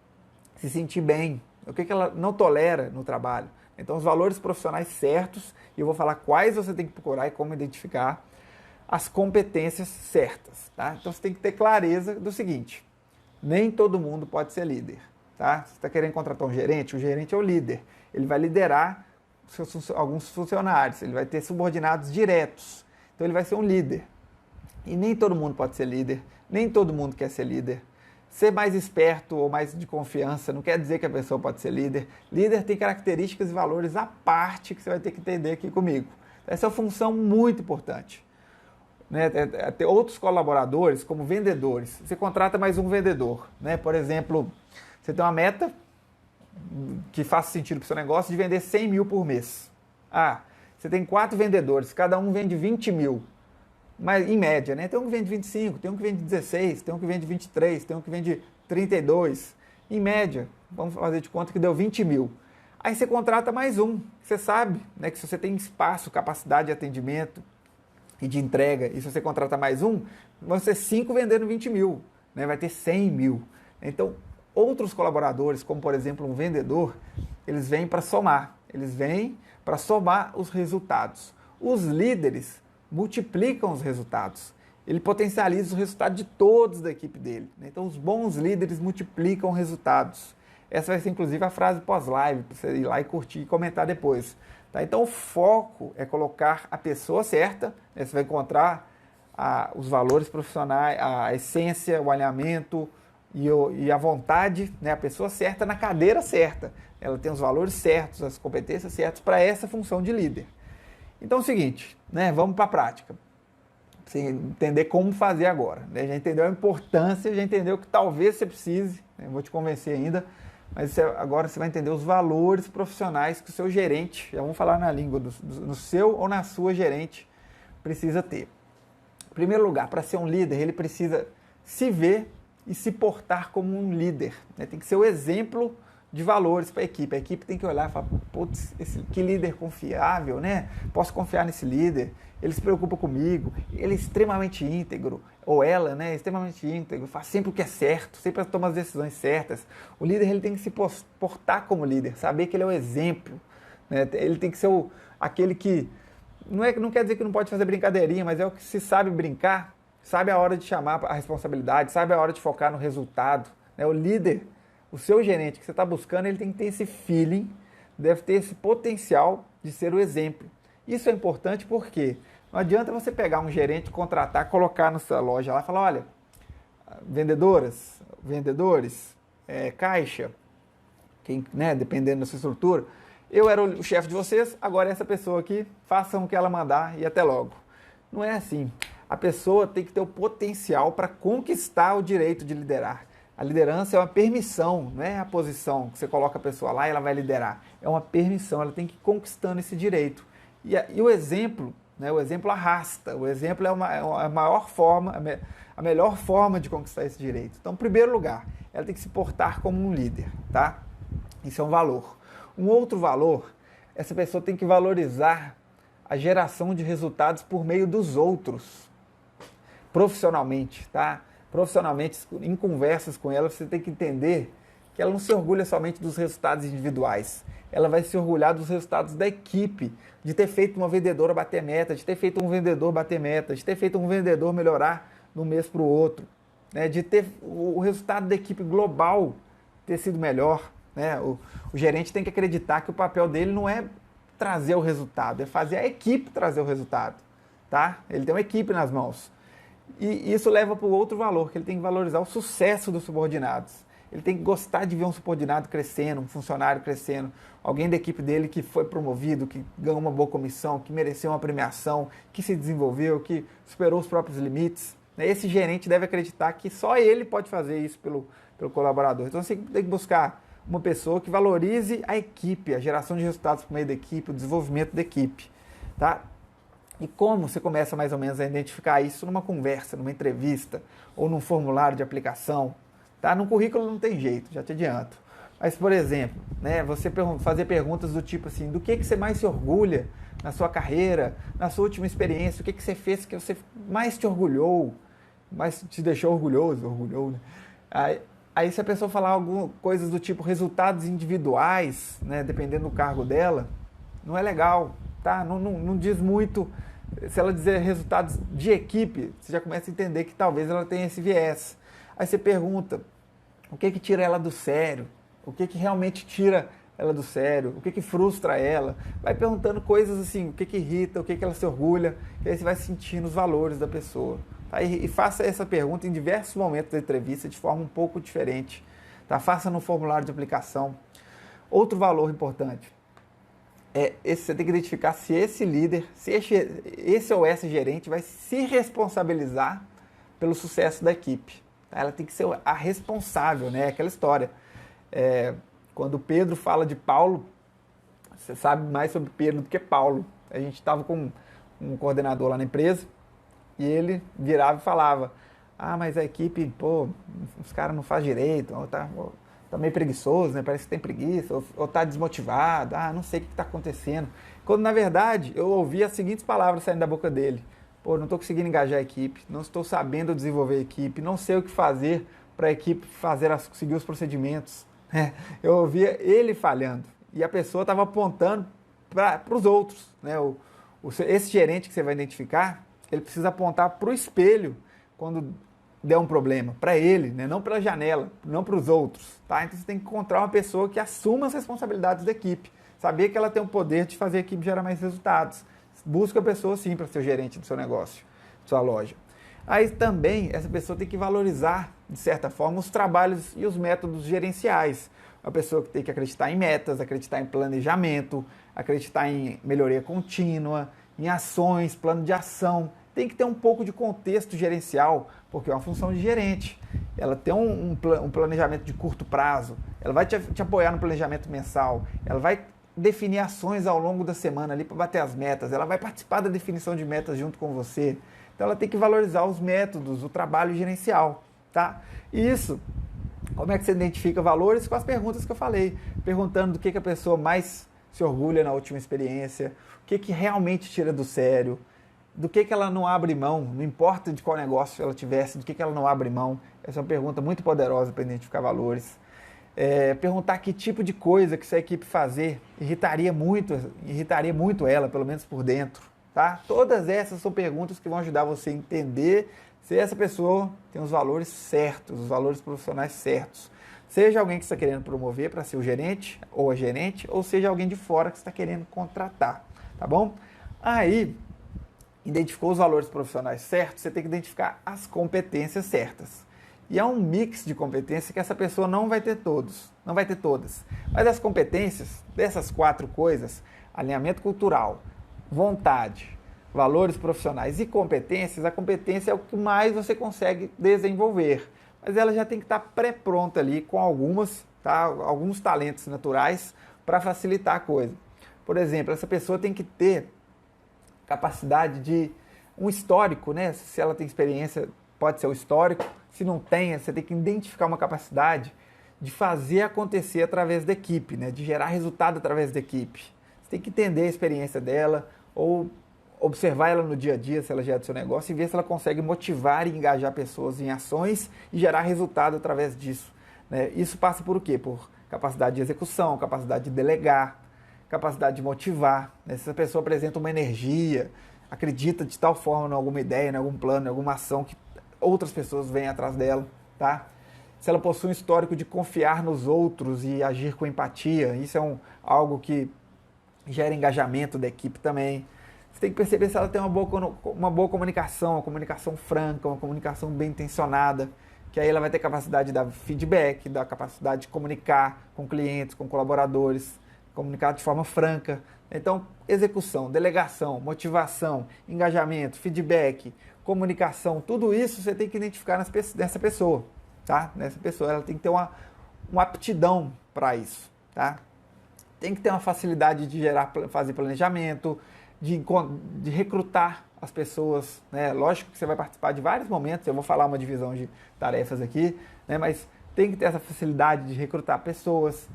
se sentir bem, o que ela não tolera no trabalho. Então, os valores profissionais certos, e eu vou falar quais você tem que procurar e como identificar as competências certas. Tá? Então, você tem que ter clareza do seguinte, nem todo mundo pode ser líder. Tá? Você está querendo contratar um gerente? O gerente é o líder. Ele vai liderar alguns funcionários, ele vai ter subordinados diretos. Então, ele vai ser um líder. E nem todo mundo pode ser líder, nem todo mundo quer ser líder. Ser mais esperto ou mais de confiança não quer dizer que a pessoa pode ser líder. Líder tem características e valores à parte que você vai ter que entender aqui comigo. Essa é uma função muito importante. Né? Ter outros colaboradores como vendedores. Você contrata mais um vendedor. Né? Por exemplo, você tem uma meta que faça sentido para o seu negócio de vender 100 mil por mês. Você tem 4 vendedores, cada um vende 20 mil. Mas em média, né? Tem um que vende 25, tem um que vende 16, tem um que vende 23, tem um que vende 32. Em média, vamos fazer de conta que deu 20 mil. Aí você contrata mais um. Você sabe, né, que se você tem espaço, capacidade de atendimento e de entrega, e se você contratar mais um, vão ser 5 vendendo 20 mil. Né? Vai ter 100 mil. Então, outros colaboradores, como por exemplo um vendedor, eles vêm para somar. Eles vêm para somar os resultados. Os líderes multiplicam os resultados. Ele potencializa o resultado de todos da equipe dele. Né? Então, os bons líderes multiplicam resultados. Essa vai ser, inclusive, a frase pós-live, para você ir lá e curtir e comentar depois. Tá? Então, o foco é colocar a pessoa certa, né? Você vai encontrar os valores profissionais, a essência, o alinhamento e a vontade, né? A pessoa certa na cadeira certa. Ela tem os valores certos, as competências certas para essa função de líder. Então é o seguinte, né? Vamos para a prática. Você entender como fazer agora. Né? Já entendeu a importância, já entendeu que talvez você precise, né? Vou te convencer ainda, mas agora você vai entender os valores profissionais que o seu gerente, já vamos falar na língua, no seu ou na sua gerente, precisa ter. Em primeiro lugar, para ser um líder, ele precisa se ver e se portar como um líder. Né? Tem que ser o exemplo de valores para a equipe. A equipe tem que olhar e falar, putz, que líder confiável, né? Posso confiar nesse líder, ele se preocupa comigo, ele é extremamente íntegro, ou ela, né, extremamente íntegro, faz sempre o que é certo, sempre toma as decisões certas. O líder ele tem que se portar como líder, saber que ele é o exemplo, né? Ele tem que ser aquele que, não quer dizer que não pode fazer brincadeirinha, mas é o que se sabe brincar, sabe a hora de chamar a responsabilidade, sabe a hora de focar no resultado. Né? O líder, o seu gerente que você está buscando, ele tem que ter esse feeling, deve ter esse potencial de ser o exemplo. Isso é importante porque Não adianta você pegar um gerente, contratar, colocar na sua loja lá e falar, olha, vendedoras, vendedores, caixa, quem, né, dependendo da sua estrutura, eu era o chefe de vocês, agora essa pessoa aqui, façam o que ela mandar e até logo. Não é assim. A pessoa tem que ter o potencial para conquistar o direito de liderar. A liderança é uma permissão, não é a posição que você coloca a pessoa lá e ela vai liderar. É uma permissão, ela tem que ir conquistando esse direito. E o exemplo, né, o exemplo arrasta, o exemplo é a maior forma, a melhor forma de conquistar esse direito. Então, em primeiro lugar, ela tem que se portar como um líder, tá? Isso é um valor. Um outro valor, essa pessoa tem que valorizar a geração de resultados por meio dos outros, profissionalmente, tá? Profissionalmente, em conversas com ela, você tem que entender que ela não se orgulha somente dos resultados individuais, ela vai se orgulhar dos resultados da equipe, de ter feito uma vendedora bater meta, de ter feito um vendedor bater meta, de ter feito um vendedor melhorar de um mês para o outro, né? De ter o resultado da equipe global ter sido melhor. Né? O gerente tem que acreditar que o papel dele não é trazer o resultado, é fazer a equipe trazer o resultado. Tá? Ele tem uma equipe nas mãos. E isso leva para o outro valor, que ele tem que valorizar o sucesso dos subordinados. Ele tem que gostar de ver um subordinado crescendo, um funcionário crescendo, alguém da equipe dele que foi promovido, que ganhou uma boa comissão, que mereceu uma premiação, que se desenvolveu, que superou os próprios limites. Esse gerente deve acreditar que só ele pode fazer isso pelo colaborador. Então você tem que buscar uma pessoa que valorize a equipe, a geração de resultados por meio da equipe, o desenvolvimento da equipe. Tá? E como você começa mais ou menos a identificar isso numa conversa, numa entrevista ou num formulário de aplicação? Tá? No currículo não tem jeito, já te adianto. Mas, por exemplo, né, você fazer perguntas do tipo assim, do que você mais se orgulha na sua carreira, na sua última experiência, o que você fez que você mais te orgulhou, mais te deixou orgulhou, né? Aí se a pessoa falar algumas coisas do tipo resultados individuais, né, dependendo do cargo dela, não é legal, tá? Não diz muito. Se ela dizer resultados de equipe, você já começa a entender que talvez ela tenha esse viés. Aí você pergunta, o que tira ela do sério? O que realmente tira ela do sério? O que frustra ela? Vai perguntando coisas assim, o que irrita, o que ela se orgulha, e aí você vai sentindo os valores da pessoa. Tá? E faça essa pergunta em diversos momentos da entrevista de forma um pouco diferente. Tá? Faça no formulário de aplicação. Outro valor importante você tem que identificar se esse líder, se esse ou essa gerente vai se responsabilizar pelo sucesso da equipe. Tá? Ela tem que ser a responsável, né? Aquela história. Quando Pedro fala de Paulo, você sabe mais sobre Pedro do que Paulo. A gente estava com um coordenador lá na empresa, e ele virava e falava, mas a equipe, os caras não fazem direito, ou tá meio preguiçoso, né? Parece que tem preguiça, ou tá desmotivado, não sei o que está acontecendo. Quando, na verdade, eu ouvi as seguintes palavras saindo da boca dele, não estou conseguindo engajar a equipe, não estou sabendo desenvolver a equipe, não sei o que fazer para a equipe seguir os procedimentos. Eu ouvia ele falhando, e a pessoa estava apontando para os outros, né? Esse gerente que você vai identificar, ele precisa apontar para o espelho quando der um problema, para ele, né? Não pela janela, não para os outros. Tá? Então você tem que encontrar uma pessoa que assuma as responsabilidades da equipe, saber que ela tem o poder de fazer a equipe gerar mais resultados. Busca a pessoa sim para ser o gerente do seu negócio, da sua loja. Aí também essa pessoa tem que valorizar, de certa forma, os trabalhos e os métodos gerenciais. Uma pessoa que tem que acreditar em metas, acreditar em planejamento, acreditar em melhoria contínua, em ações, plano de ação. Tem que ter um pouco de contexto gerencial, porque é uma função de gerente. Ela tem um planejamento de curto prazo, ela vai te apoiar no planejamento mensal, ela vai definir ações ao longo da semana ali para bater as metas, ela vai participar da definição de metas junto com você. Então ela tem que valorizar os métodos, o trabalho gerencial. Tá? E isso, como é que você identifica valores? Com as perguntas que eu falei, perguntando do que a pessoa mais se orgulha na última experiência, o que realmente tira do sério, do que ela não abre mão, não importa de qual negócio ela tivesse, do que ela não abre mão. Essa é uma pergunta muito poderosa para identificar valores. Perguntar que tipo de coisa que essa equipe fazer irritaria muito ela, pelo menos por dentro. Tá? Todas essas são perguntas que vão ajudar você a entender se essa pessoa tem os valores certos, os valores profissionais certos. Seja alguém que está querendo promover para ser o gerente, ou a gerente, ou seja alguém de fora que está querendo contratar. Tá bom? Aí, Identificou os valores profissionais certos, você tem que identificar as competências certas. E é um mix de competências que essa pessoa não vai ter todas. Mas as competências dessas 4 coisas, alinhamento cultural, vontade, valores profissionais e competências, a competência é o que mais você consegue desenvolver. Mas ela já tem que estar pré-pronta ali com alguns talentos naturais para facilitar a coisa. Por exemplo, essa pessoa tem que ter capacidade de um histórico, né? Se ela tem experiência, pode ser o histórico. Se não tem, você tem que identificar uma capacidade de fazer acontecer através da equipe, né? De gerar resultado através da equipe. Você tem que entender a experiência dela ou observar ela no dia a dia, se ela já é do seu negócio, e ver se ela consegue motivar e engajar pessoas em ações e gerar resultado através disso, né? Isso passa por o quê? Por capacidade de execução, capacidade de delegar, capacidade de motivar, né? Se essa pessoa apresenta uma energia, acredita de tal forma em alguma ideia, em algum plano, em alguma ação que outras pessoas vêm atrás dela, tá? Se ela possui um histórico de confiar nos outros e agir com empatia, isso é algo que gera engajamento da equipe também. Você tem que perceber se ela tem uma boa comunicação, uma comunicação franca, uma comunicação bem intencionada, que aí ela vai ter capacidade de dar feedback, da capacidade de comunicar com clientes, com colaboradores, comunicar de forma franca. Então, execução, delegação, motivação, engajamento, feedback, comunicação, tudo isso você tem que identificar nessa pessoa, tá? Nessa pessoa, ela tem que ter uma aptidão para isso, tá? Tem que ter uma facilidade de fazer planejamento, de recrutar as pessoas, né? Lógico que você vai participar de vários momentos, eu vou falar uma divisão de tarefas aqui, né? Mas tem que ter essa facilidade de recrutar pessoas,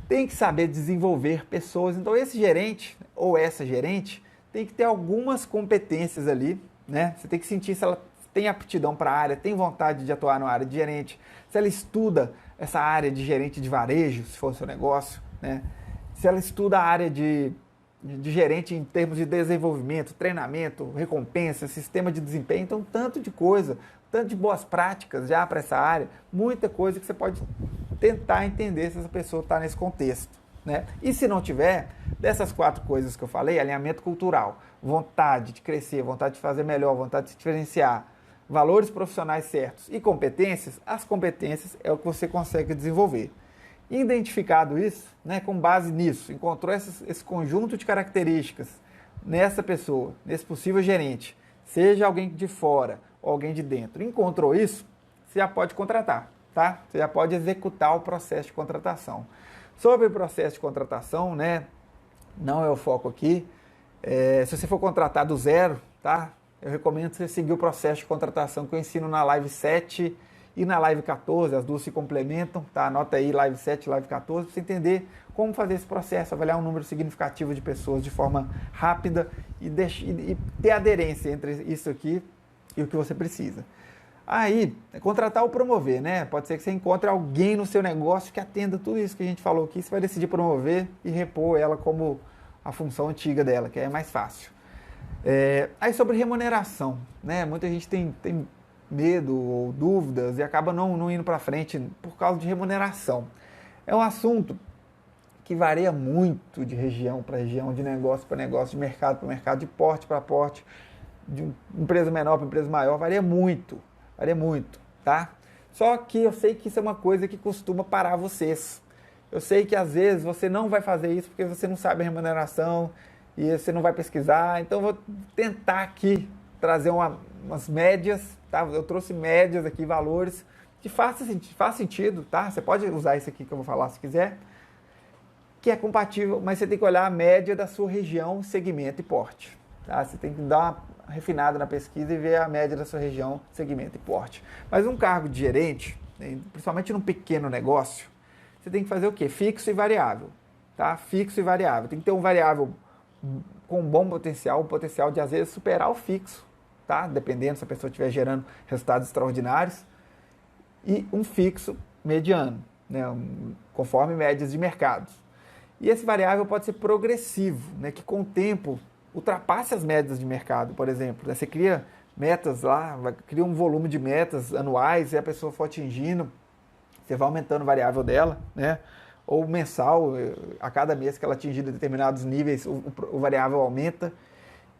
tem que saber desenvolver pessoas. Então esse gerente ou essa gerente tem que ter algumas competências ali, né? Você tem que sentir se ela tem aptidão para a área, tem vontade de atuar na área de gerente, se ela estuda essa área de gerente de varejo, se for o seu negócio, né? Se ela estuda a área de gerente em termos de desenvolvimento, treinamento, recompensa, sistema de desempenho, então tanto de coisa, tanto de boas práticas já para essa área, muita coisa que você pode tentar entender se essa pessoa está nesse contexto, né? E se não tiver, dessas 4 coisas que eu falei, alinhamento cultural, vontade de crescer, vontade de fazer melhor, vontade de se diferenciar, valores profissionais certos e competências, as competências é o que você consegue desenvolver. Identificado isso, né, com base nisso, encontrou esse conjunto de características nessa pessoa, nesse possível gerente, seja alguém de fora ou alguém de dentro, encontrou isso, você já pode contratar, tá? Você já pode executar o processo de contratação. Sobre o processo de contratação, né, não é o foco aqui. Se você for contratar do zero, tá? Eu recomendo você seguir o processo de contratação que eu ensino na live 7 e na live 14, as duas se complementam, tá? Anota aí live 7 e live 14 para você entender como fazer esse processo, avaliar um número significativo de pessoas de forma rápida e ter aderência entre isso aqui e o que você precisa. Aí, contratar ou promover, né? Pode ser que você encontre alguém no seu negócio que atenda tudo isso que a gente falou aqui, você vai decidir promover e repor ela como a função antiga dela, que é mais fácil. Aí sobre remuneração, né? Muita gente tem medo ou dúvidas e acaba não indo para frente por causa de remuneração. É um assunto que varia muito de região para região, de negócio para negócio, de mercado para mercado, de porte para porte, de empresa menor para empresa maior, varia muito, tá? Só que eu sei que isso é uma coisa que costuma parar vocês. Eu sei que às vezes você não vai fazer isso porque você não sabe a remuneração e você não vai pesquisar, então eu vou tentar aqui trazer umas médias, tá? Eu trouxe médias aqui, valores que faz sentido, tá? Você pode usar isso aqui que eu vou falar se quiser, que é compatível, mas você tem que olhar a média da sua região, segmento e porte, tá? Você tem que dar uma refinada na pesquisa e ver a média da sua região, segmento e porte. Mas um cargo de gerente, principalmente num pequeno negócio, você tem que fazer o quê? Fixo e variável, tá? Fixo e variável. Tem que ter um variável com um bom potencial, de às vezes superar o fixo, tá? Dependendo se a pessoa estiver gerando resultados extraordinários, e um fixo mediano, né? Conforme médias de mercados. E esse variável pode ser progressivo, né? Que com o tempo ultrapasse as médias de mercado, por exemplo. Você cria metas lá, cria um volume de metas anuais e a pessoa for atingindo, você vai aumentando o variável dela, né? Ou mensal, a cada mês que ela atingir determinados níveis, o variável aumenta.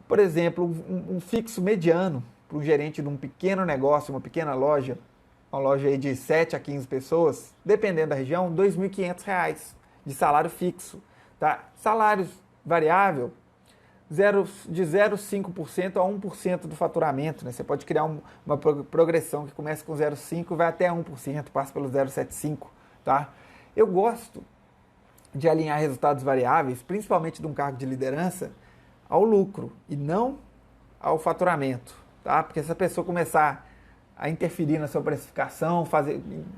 Por exemplo, um fixo mediano para um gerente de um pequeno negócio, uma pequena loja, uma loja aí de 7 a 15 pessoas, dependendo da região, R$ 2.500 de salário fixo. Tá? Salários variável, de 0,5% a 1% do faturamento. Né? Você pode criar uma progressão que começa com 0,5% e vai até 1%, passa pelo 0,75%. Tá? Eu gosto de alinhar resultados variáveis, principalmente de um cargo de liderança, ao lucro e não ao faturamento. Tá? Porque se a pessoa começar a interferir na sua precificação,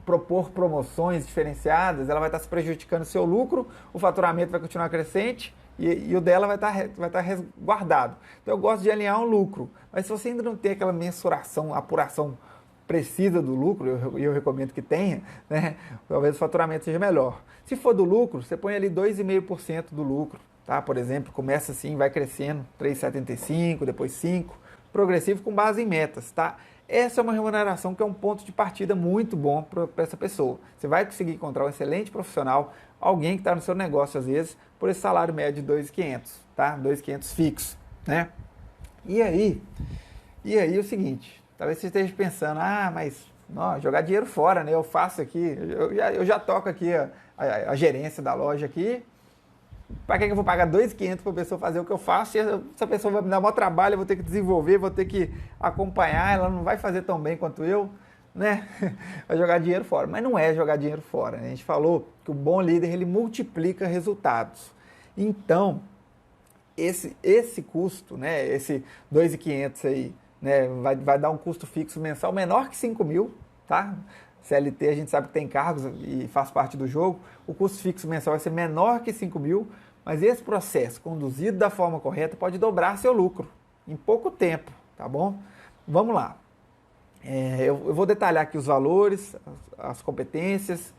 propor promoções diferenciadas, ela vai estar se prejudicando o seu lucro, o faturamento vai continuar crescente e o dela vai estar resguardado. Então eu gosto de alinhar um lucro, mas se você ainda não tem aquela mensuração, apuração precisa do lucro, eu recomendo que tenha, né? Talvez o faturamento seja melhor. Se for do lucro, você põe ali 2,5% do lucro. Tá? Por exemplo, começa assim, vai crescendo, 3,75%, depois 5%, progressivo com base em metas. Tá? Essa é uma remuneração que é um ponto de partida muito bom para essa pessoa. Você vai conseguir encontrar um excelente profissional, alguém que está no seu negócio às vezes, por esse salário médio de 2.500, tá? 2.500 fixo, né? E aí o seguinte, talvez você esteja pensando, mas jogar dinheiro fora, né? Eu faço aqui, eu já toco aqui a gerência da loja aqui. Para que eu vou pagar 2.500 para a pessoa fazer o que eu faço? E essa pessoa vai me dar maior trabalho, eu vou ter que desenvolver, vou ter que acompanhar, ela não vai fazer tão bem quanto eu, né? Vai jogar dinheiro fora. Mas não é jogar dinheiro fora, né? A gente falou que o bom líder, ele multiplica resultados. Então, esse custo, né? Esse 2.500 aí, né? Vai dar um custo fixo mensal menor que 5.000, tá? CLT a gente sabe que tem cargos e faz parte do jogo, o custo fixo mensal vai ser menor que 5.000, mas esse processo conduzido da forma correta pode dobrar seu lucro em pouco tempo, tá bom? Vamos lá. Eu vou detalhar aqui os valores, as competências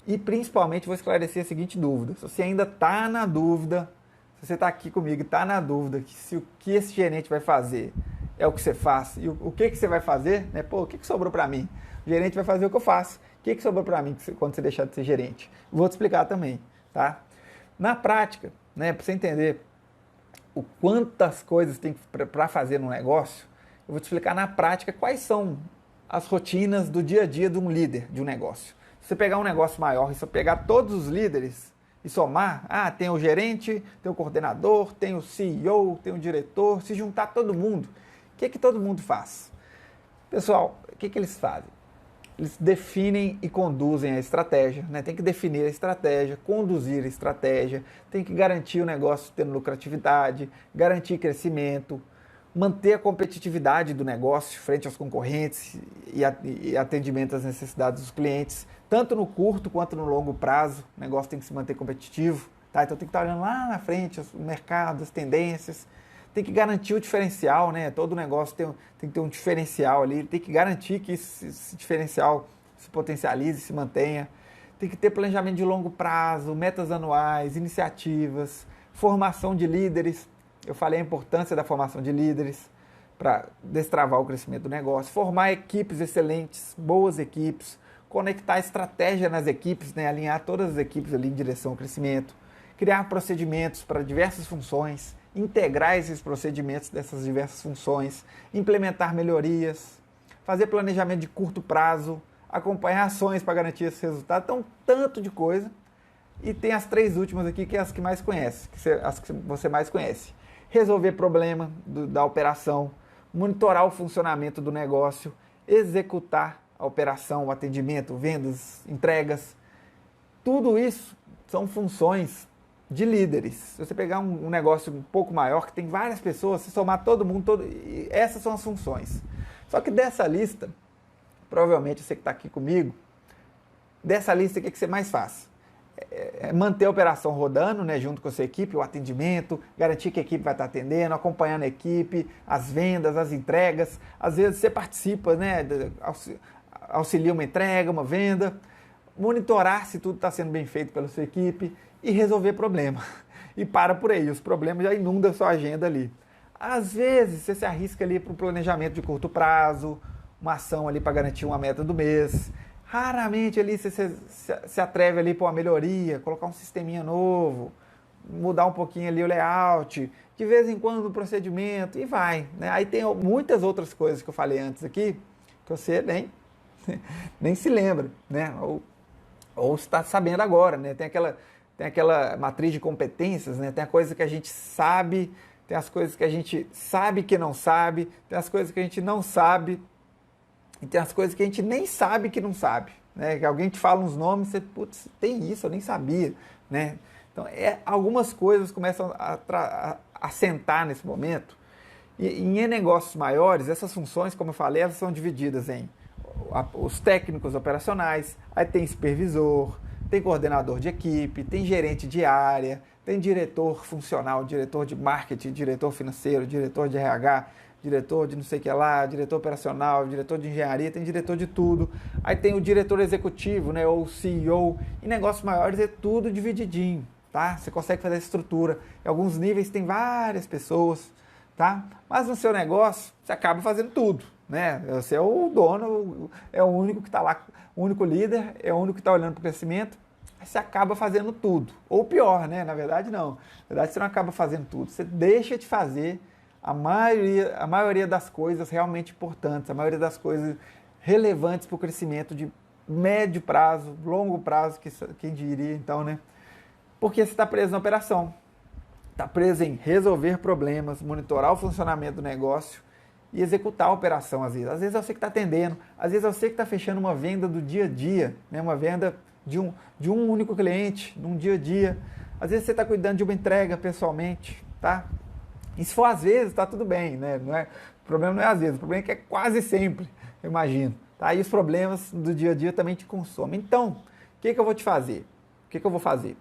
e principalmente vou esclarecer a seguinte dúvida. Se você ainda está na dúvida, se você está aqui comigo e está na dúvida que se o que esse gerente vai fazer é o que você faz e o que você vai fazer, né? Pô, o que sobrou para mim? O gerente vai fazer o que eu faço. O que sobrou para mim quando você deixar de ser gerente? Vou te explicar também, tá? Na prática, né, para você entender o quantas coisas tem para fazer no negócio, eu vou te explicar na prática quais são as rotinas do dia a dia de um líder de um negócio. Se você pegar um negócio maior e só pegar todos os líderes e somar, tem o gerente, tem o coordenador, tem o CEO, tem o diretor, se juntar todo mundo, o que todo mundo faz? Pessoal, o que eles fazem? Eles definem e conduzem a estratégia, né? Tem que definir a estratégia, conduzir a estratégia, tem que garantir o negócio tendo lucratividade, garantir crescimento, manter a competitividade do negócio frente aos concorrentes e atendimento às necessidades dos clientes, tanto no curto quanto no longo prazo. O negócio tem que se manter competitivo, tá? Então tem que estar olhando lá na frente o mercado, as tendências. Tem que garantir o diferencial, né? Todo negócio tem que ter um diferencial ali, tem que garantir que esse diferencial se potencialize, se mantenha. Tem que ter planejamento de longo prazo, metas anuais, iniciativas, formação de líderes. Eu falei a importância da formação de líderes para destravar o crescimento do negócio, formar equipes excelentes, boas equipes, conectar estratégia nas equipes, né? Alinhar todas as equipes ali em direção ao crescimento, criar procedimentos para diversas funções, integrar esses procedimentos dessas diversas funções, implementar melhorias, fazer planejamento de curto prazo, acompanhar ações para garantir esse resultado. Então, tanto de coisa. E tem as 3 últimas aqui, que é as que mais conhece, as que você mais conhece. Resolver problema da operação, monitorar o funcionamento do negócio, executar a operação, o atendimento, vendas, entregas. Tudo isso são funções de líderes. Se você pegar um negócio um pouco maior, que tem várias pessoas, se somar todo mundo, essas são as funções. Só que dessa lista, provavelmente você que está aqui comigo, dessa lista o que você mais faz? Manter a operação rodando, né, junto com a sua equipe, o atendimento, garantir que a equipe vai estar atendendo, acompanhando a equipe, as vendas, as entregas. Às vezes você participa, né, auxilia uma entrega, uma venda, monitorar se tudo está sendo bem feito pela sua equipe e resolver problema. E para por aí, os problemas já inundam a sua agenda ali. Às vezes você se arrisca ali para o planejamento de curto prazo, uma ação ali para garantir uma meta do mês. Raramente ali você se atreve ali para uma melhoria, colocar um sisteminha novo, mudar um pouquinho ali o layout, de vez em quando o procedimento, e vai, né? Aí tem muitas outras coisas que eu falei antes aqui, que você nem se lembra, né? Ou está sabendo agora, né? Tem aquela matriz de competências, né? Tem a coisa que a gente sabe, tem as coisas que a gente sabe que não sabe, tem as coisas que a gente não sabe, e tem as coisas que a gente nem sabe que não sabe, né? Que alguém te fala uns nomes, você, putz, tem isso, eu nem sabia, né? Então, algumas coisas começam a sentar nesse momento, e em negócios maiores, essas funções, como eu falei, elas são divididas em os técnicos operacionais, aí tem supervisor, tem coordenador de equipe, tem gerente de área, tem diretor funcional, diretor de marketing, diretor financeiro, diretor de RH, diretor de não sei o que lá, diretor operacional, diretor de engenharia, tem diretor de tudo. Aí tem o diretor executivo, né, ou CEO. Em negócios maiores é tudo divididinho, tá? Você consegue fazer a estrutura. Em alguns níveis tem várias pessoas, tá? Mas no seu negócio, você acaba fazendo tudo, né? Você é o dono, é o único que está lá, o único líder, é o único que está olhando para o crescimento. Você acaba fazendo tudo. Ou pior, né? Na verdade, não. Na verdade, você não acaba fazendo tudo. Você deixa de fazer a maioria das coisas realmente importantes, a maioria das coisas relevantes para o crescimento de médio prazo, longo prazo, quem diria então, né? Porque você está preso na operação. Está preso em resolver problemas, monitorar o funcionamento do negócio e executar a operação, às vezes. Às vezes é você que está atendendo, às vezes é você que está fechando uma venda do dia a dia, né? Uma venda de um único cliente, num dia a dia. Às vezes você está cuidando de uma entrega pessoalmente, tá? E se for às vezes, está tudo bem, né? O problema não é às vezes, o problema é que é quase sempre, eu imagino. Tá? E os problemas do dia a dia também te consomem. Então, o que eu vou te fazer? O que eu vou fazer?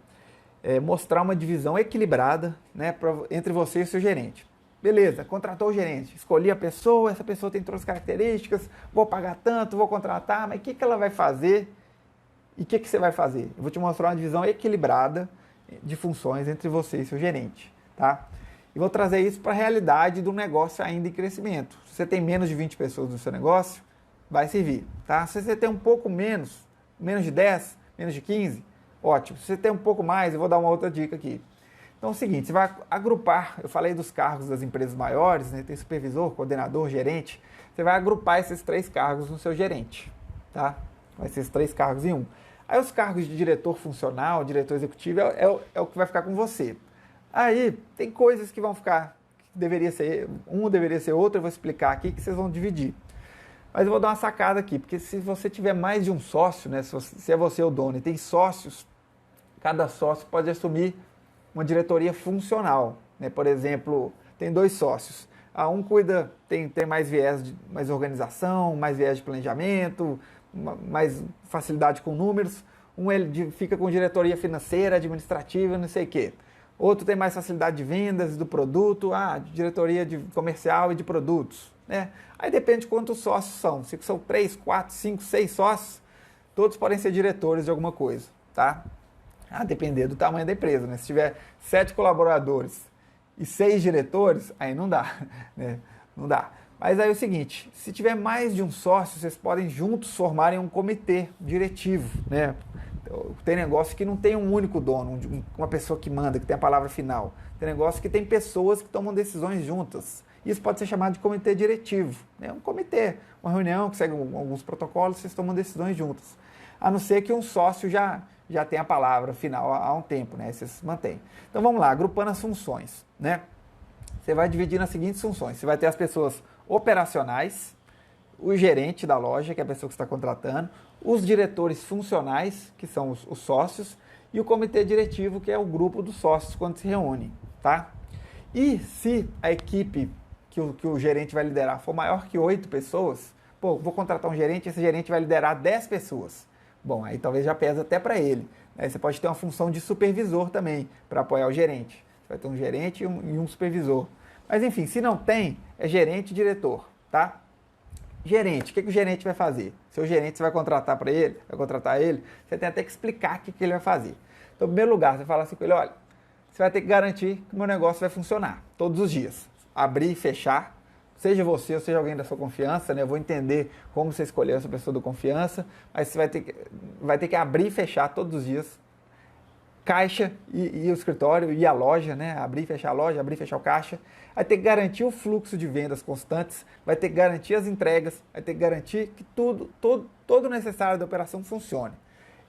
Mostrar uma divisão equilibrada, né, entre você e o seu gerente. Beleza, contratou o gerente, escolhi a pessoa, essa pessoa tem todas as características, vou pagar tanto, vou contratar, mas o que ela vai fazer e o que você vai fazer? Eu vou te mostrar uma divisão equilibrada de funções entre você e seu gerente, tá? E vou trazer isso para a realidade do negócio ainda em crescimento. Se você tem menos de 20 pessoas no seu negócio, vai servir, tá? Se você tem um pouco menos de 10, menos de 15, ótimo. Se você tem um pouco mais, eu vou dar uma outra dica aqui. Então é o seguinte, você vai agrupar, eu falei dos cargos das empresas maiores, né? Tem supervisor, coordenador, gerente. Você vai agrupar esses 3 cargos no seu gerente, tá? Vai ser esses 3 cargos em um. Aí os cargos de diretor funcional, diretor executivo, é o que vai ficar com você. Aí tem coisas que vão ficar, deveria ser outro, eu vou explicar aqui que vocês vão dividir. Mas eu vou dar uma sacada aqui, porque se você tiver mais de um sócio, né, se é você o dono e tem sócios, cada sócio pode assumir uma diretoria funcional, né? Por exemplo, tem 2 sócios. Um cuida, tem mais viés de mais organização, mais viés de planejamento, mais facilidade com números. Ele fica com diretoria financeira, administrativa, não sei o quê. Outro tem mais facilidade de vendas do produto, de diretoria de comercial e de produtos, né? Aí depende de quantos sócios são. Se são 3, 4, 5, 6 sócios, todos podem ser diretores de alguma coisa, tá? A depender do tamanho da empresa, né? Se tiver 7 colaboradores e 6 diretores, aí não dá, né? Não dá. Mas aí é o seguinte, se tiver mais de um sócio, vocês podem juntos formarem um comitê diretivo, né? Tem negócio que não tem um único dono, uma pessoa que manda, que tem a palavra final. Tem negócio que tem pessoas que tomam decisões juntas. Isso pode ser chamado de comitê diretivo, né? Um comitê, uma reunião que segue alguns protocolos, vocês tomam decisões juntas. A não ser que um sócio já tem a palavra final há um tempo, né? Vocês mantêm. Então vamos lá, agrupando as funções, né? Você vai dividir nas seguintes funções. Você vai ter as pessoas operacionais, o gerente da loja, que é a pessoa que está contratando, os diretores funcionais, que são os sócios, e o comitê diretivo, que é o grupo dos sócios quando se reúnem, tá? E se a equipe que o gerente vai liderar for maior que 8 pessoas, vou contratar um gerente, esse gerente vai liderar 10 pessoas. Bom, aí talvez já pesa até para ele. Aí você pode ter uma função de supervisor também, para apoiar o gerente. Você vai ter um gerente e um supervisor. Mas enfim, se não tem, é gerente e diretor, tá? Gerente, o que o gerente vai fazer? Seu gerente, você vai contratar ele, você tem até que explicar o que ele vai fazer. Então, em primeiro lugar, você fala assim com ele, olha, você vai ter que garantir que o meu negócio vai funcionar todos os dias. Abrir e fechar, seja você ou seja alguém da sua confiança, né? Eu vou entender como você escolheu essa pessoa da confiança, mas você vai ter que abrir e fechar todos os dias caixa e o escritório e a loja, né? Abrir e fechar a loja, abrir e fechar o caixa. Vai ter que garantir o fluxo de vendas constantes, vai ter que garantir as entregas, vai ter que garantir que todo o necessário da operação funcione.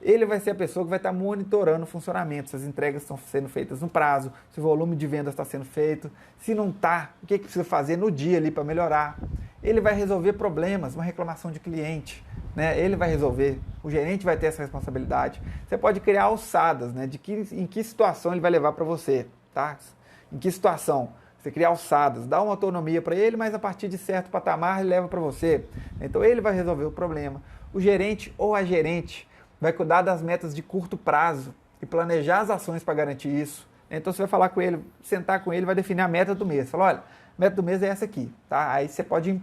Ele vai ser a pessoa que vai estar monitorando o funcionamento, se as entregas estão sendo feitas no prazo, se o volume de vendas está sendo feito, se não está, o que precisa fazer no dia ali para melhorar. Ele vai resolver problemas, uma reclamação de cliente, né? Ele vai resolver, o gerente vai ter essa responsabilidade. Você pode criar alçadas, né? Em que situação ele vai levar para você, tá? Em que situação? Você cria alçadas, dá uma autonomia para ele, mas a partir de certo patamar ele leva para você. Então ele vai resolver o problema. O gerente ou a gerente vai cuidar das metas de curto prazo e planejar as ações para garantir isso. Então você vai falar com ele, sentar com ele, vai definir a meta do mês. Fala, olha, a meta do mês é essa aqui, tá? Aí você pode,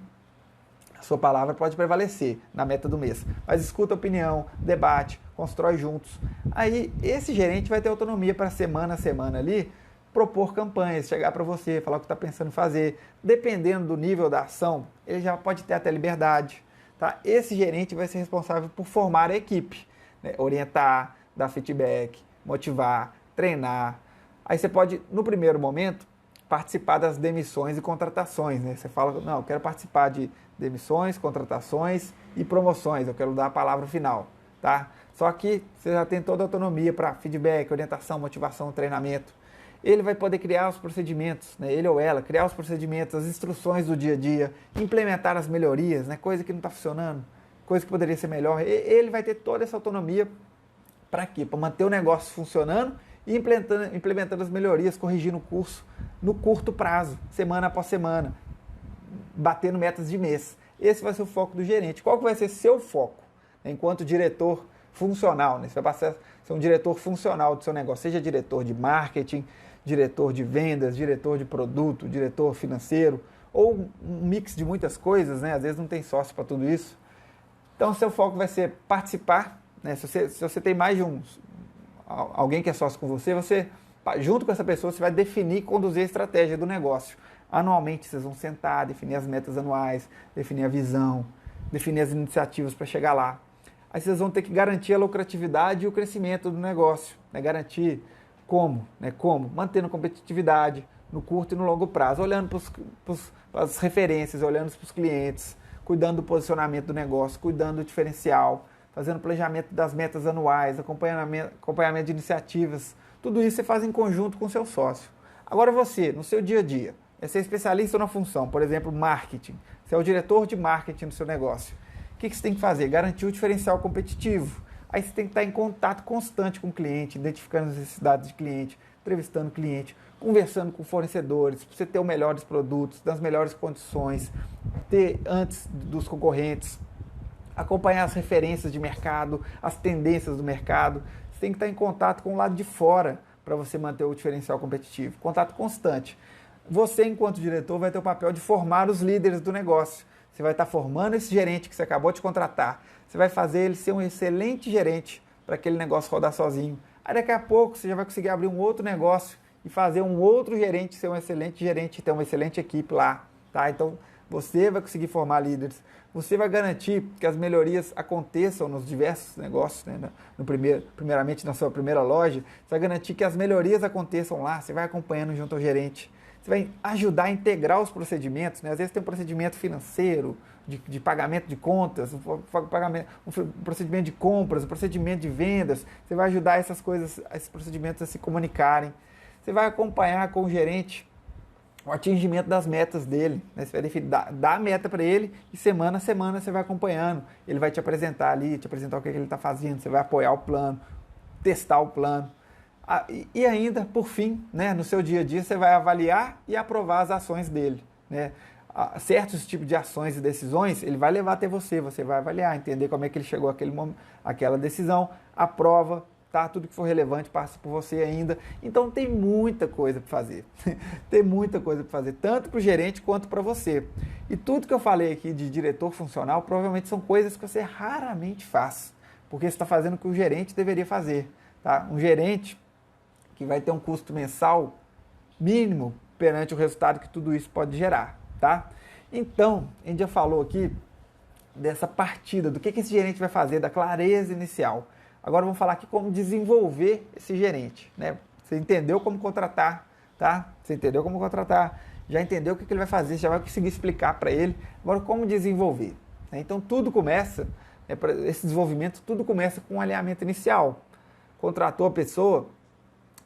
a sua palavra pode prevalecer na meta do mês. Mas escuta a opinião, debate, constrói juntos. Aí esse gerente vai ter autonomia para semana a semana ali, propor campanhas, chegar para você, falar o que está pensando em fazer. Dependendo do nível da ação, ele já pode ter até liberdade. Tá? Esse gerente vai ser responsável por formar a equipe, né? Orientar, dar feedback, motivar, treinar. Aí você pode, no primeiro momento, participar das demissões e contratações. Né? Você fala, não, eu quero participar de demissões, contratações e promoções, eu quero dar a palavra final. Tá? Só que você já tem toda a autonomia para feedback, orientação, motivação, treinamento. Ele vai poder criar os procedimentos, né? Ele ou ela, criar os procedimentos, as instruções do dia a dia, implementar as melhorias, né? Coisa que não está funcionando, coisa que poderia ser melhor. Ele vai ter toda essa autonomia para quê? Para manter o negócio funcionando e implementando as melhorias, corrigindo o curso no curto prazo, semana após semana, batendo metas de mês. Esse vai ser o foco do gerente. Qual que vai ser seu foco, né? Enquanto diretor funcional, né? Você vai passar a ser um diretor funcional do seu negócio, seja diretor de marketing, diretor de vendas, diretor de produto, diretor financeiro, ou um mix de muitas coisas, né? Às vezes não tem sócio para tudo isso. Então, seu foco vai ser participar, né? Se você tem mais de alguém que é sócio com você, junto com essa pessoa, você vai definir e conduzir a estratégia do negócio. Anualmente, vocês vão sentar, definir as metas anuais, definir a visão, definir as iniciativas para chegar lá. Aí vocês vão ter que garantir a lucratividade e o crescimento do negócio, né? Garantir como? Né? Como? Mantendo competitividade no curto e no longo prazo, olhando para as referências, olhando para os clientes, cuidando do posicionamento do negócio, cuidando do diferencial, fazendo planejamento das metas anuais, acompanhamento de iniciativas. Tudo isso você faz em conjunto com o seu sócio. Agora você, no seu dia a dia, é ser especialista na função, por exemplo, marketing. Você é o diretor de marketing do seu negócio. O que você tem que fazer? Garantir o diferencial competitivo. Aí você tem que estar em contato constante com o cliente, identificando as necessidades de cliente, entrevistando o cliente, conversando com fornecedores, para você ter os melhores produtos, das melhores condições, ter antes dos concorrentes, acompanhar as referências de mercado, as tendências do mercado. Você tem que estar em contato com o lado de fora para você manter o diferencial competitivo. Contato constante. Você, enquanto diretor, vai ter o papel de formar os líderes do negócio. Você vai estar formando esse gerente que você acabou de contratar. Você vai fazer ele ser um excelente gerente para aquele negócio rodar sozinho. Aí daqui a pouco você já vai conseguir abrir um outro negócio e fazer um outro gerente ser um excelente gerente e ter uma excelente equipe lá. Tá? Então você vai conseguir formar líderes. Você vai garantir que as melhorias aconteçam nos diversos negócios, né? Primeiramente na sua primeira loja. Você vai garantir que as melhorias aconteçam lá. Você vai acompanhando junto ao gerente. Você vai ajudar a integrar os procedimentos, né? Às vezes tem um procedimento financeiro, de pagamento de contas, um procedimento de compras, um procedimento de vendas. Você vai ajudar essas coisas, esses procedimentos a se comunicarem. Você vai acompanhar com o gerente o atingimento das metas dele, né? Você vai definir, dar a meta para ele e semana a semana você vai acompanhando. Ele vai te apresentar ali, te apresentar o que ele está fazendo, você vai apoiar o plano, testar o plano. E ainda, por fim, né, no seu dia a dia, você vai avaliar e aprovar as ações dele. Né? Certos tipos de ações e decisões, ele vai levar até você vai avaliar, entender como é que ele chegou àquela decisão, aprova, tá? Tudo que for relevante passa por você ainda. Então tem muita coisa para fazer, tem muita coisa para fazer, tanto para o gerente quanto para você. E tudo que eu falei aqui de diretor funcional, provavelmente são coisas que você raramente faz, porque você está fazendo o que o gerente deveria fazer. Tá? Um gerente que vai ter um custo mensal mínimo perante o resultado que tudo isso pode gerar, tá? Então, a gente já falou aqui dessa partida, do que esse gerente vai fazer, da clareza inicial. Agora vamos falar aqui como desenvolver esse gerente, né? Você entendeu como contratar, tá? Você entendeu como contratar, já entendeu o que ele vai fazer, já vai conseguir explicar para ele. Agora como desenvolver, né? Então tudo começa, esse desenvolvimento, tudo começa com um alinhamento inicial. Contratou a pessoa,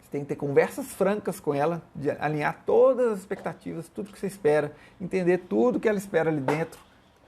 você tem que ter conversas francas com ela, de alinhar todas as expectativas, tudo que você espera, entender tudo que ela espera ali dentro,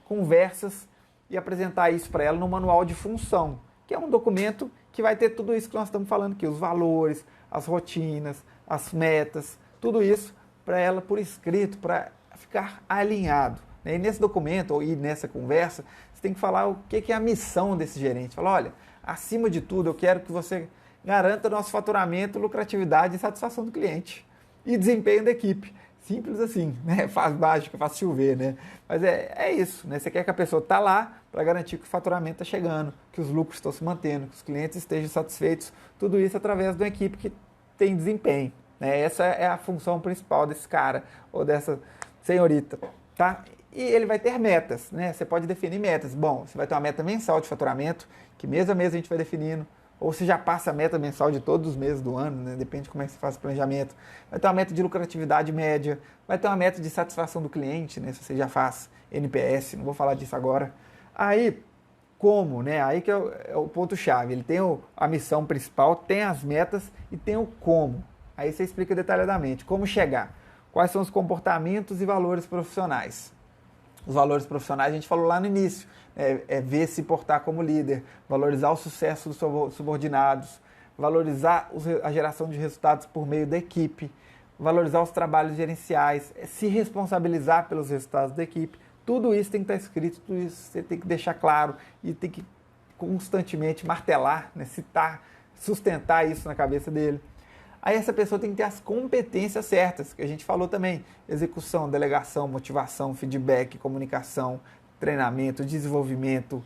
conversas e apresentar isso para ela no manual de função, que é um documento que vai ter tudo isso que nós estamos falando aqui, os valores, as rotinas, as metas, tudo isso para ela por escrito, para ficar alinhado. E nesse documento e nessa conversa, você tem que falar o que é a missão desse gerente. Falar, olha, acima de tudo, eu quero que você garanta nosso faturamento, lucratividade e satisfação do cliente. E desempenho da equipe. Simples assim, né? Faz mágica, faz chover, né? Mas é isso, né? Você quer que a pessoa está lá para garantir que o faturamento está chegando, que os lucros estão se mantendo, que os clientes estejam satisfeitos. Tudo isso através de uma equipe que tem desempenho, né? Essa é a função principal desse cara ou dessa senhorita, tá? E ele vai ter metas, né? Você pode definir metas. Bom, você vai ter uma meta mensal de faturamento, que mês a mês a gente vai definindo. Ou você já passa a meta mensal de todos os meses do ano, né? Depende de como é que você faz o planejamento. Vai ter uma meta de lucratividade média, vai ter uma meta de satisfação do cliente, né? Se você já faz NPS, não vou falar disso agora. Aí, como, né? Aí que é o ponto-chave. Ele tem a missão principal, tem as metas e tem o como. Aí você explica detalhadamente como chegar. Quais são os comportamentos e valores profissionais. Os valores profissionais a gente falou lá no início, ver se portar como líder, valorizar o sucesso dos subordinados, valorizar a geração de resultados por meio da equipe, valorizar os trabalhos gerenciais, se responsabilizar pelos resultados da equipe. Tudo isso tem que estar escrito, tudo isso você tem que deixar claro e tem que constantemente martelar, né, citar, sustentar isso na cabeça dele. Aí essa pessoa tem que ter as competências certas, que a gente falou também. Execução, delegação, motivação, feedback, comunicação, treinamento, desenvolvimento,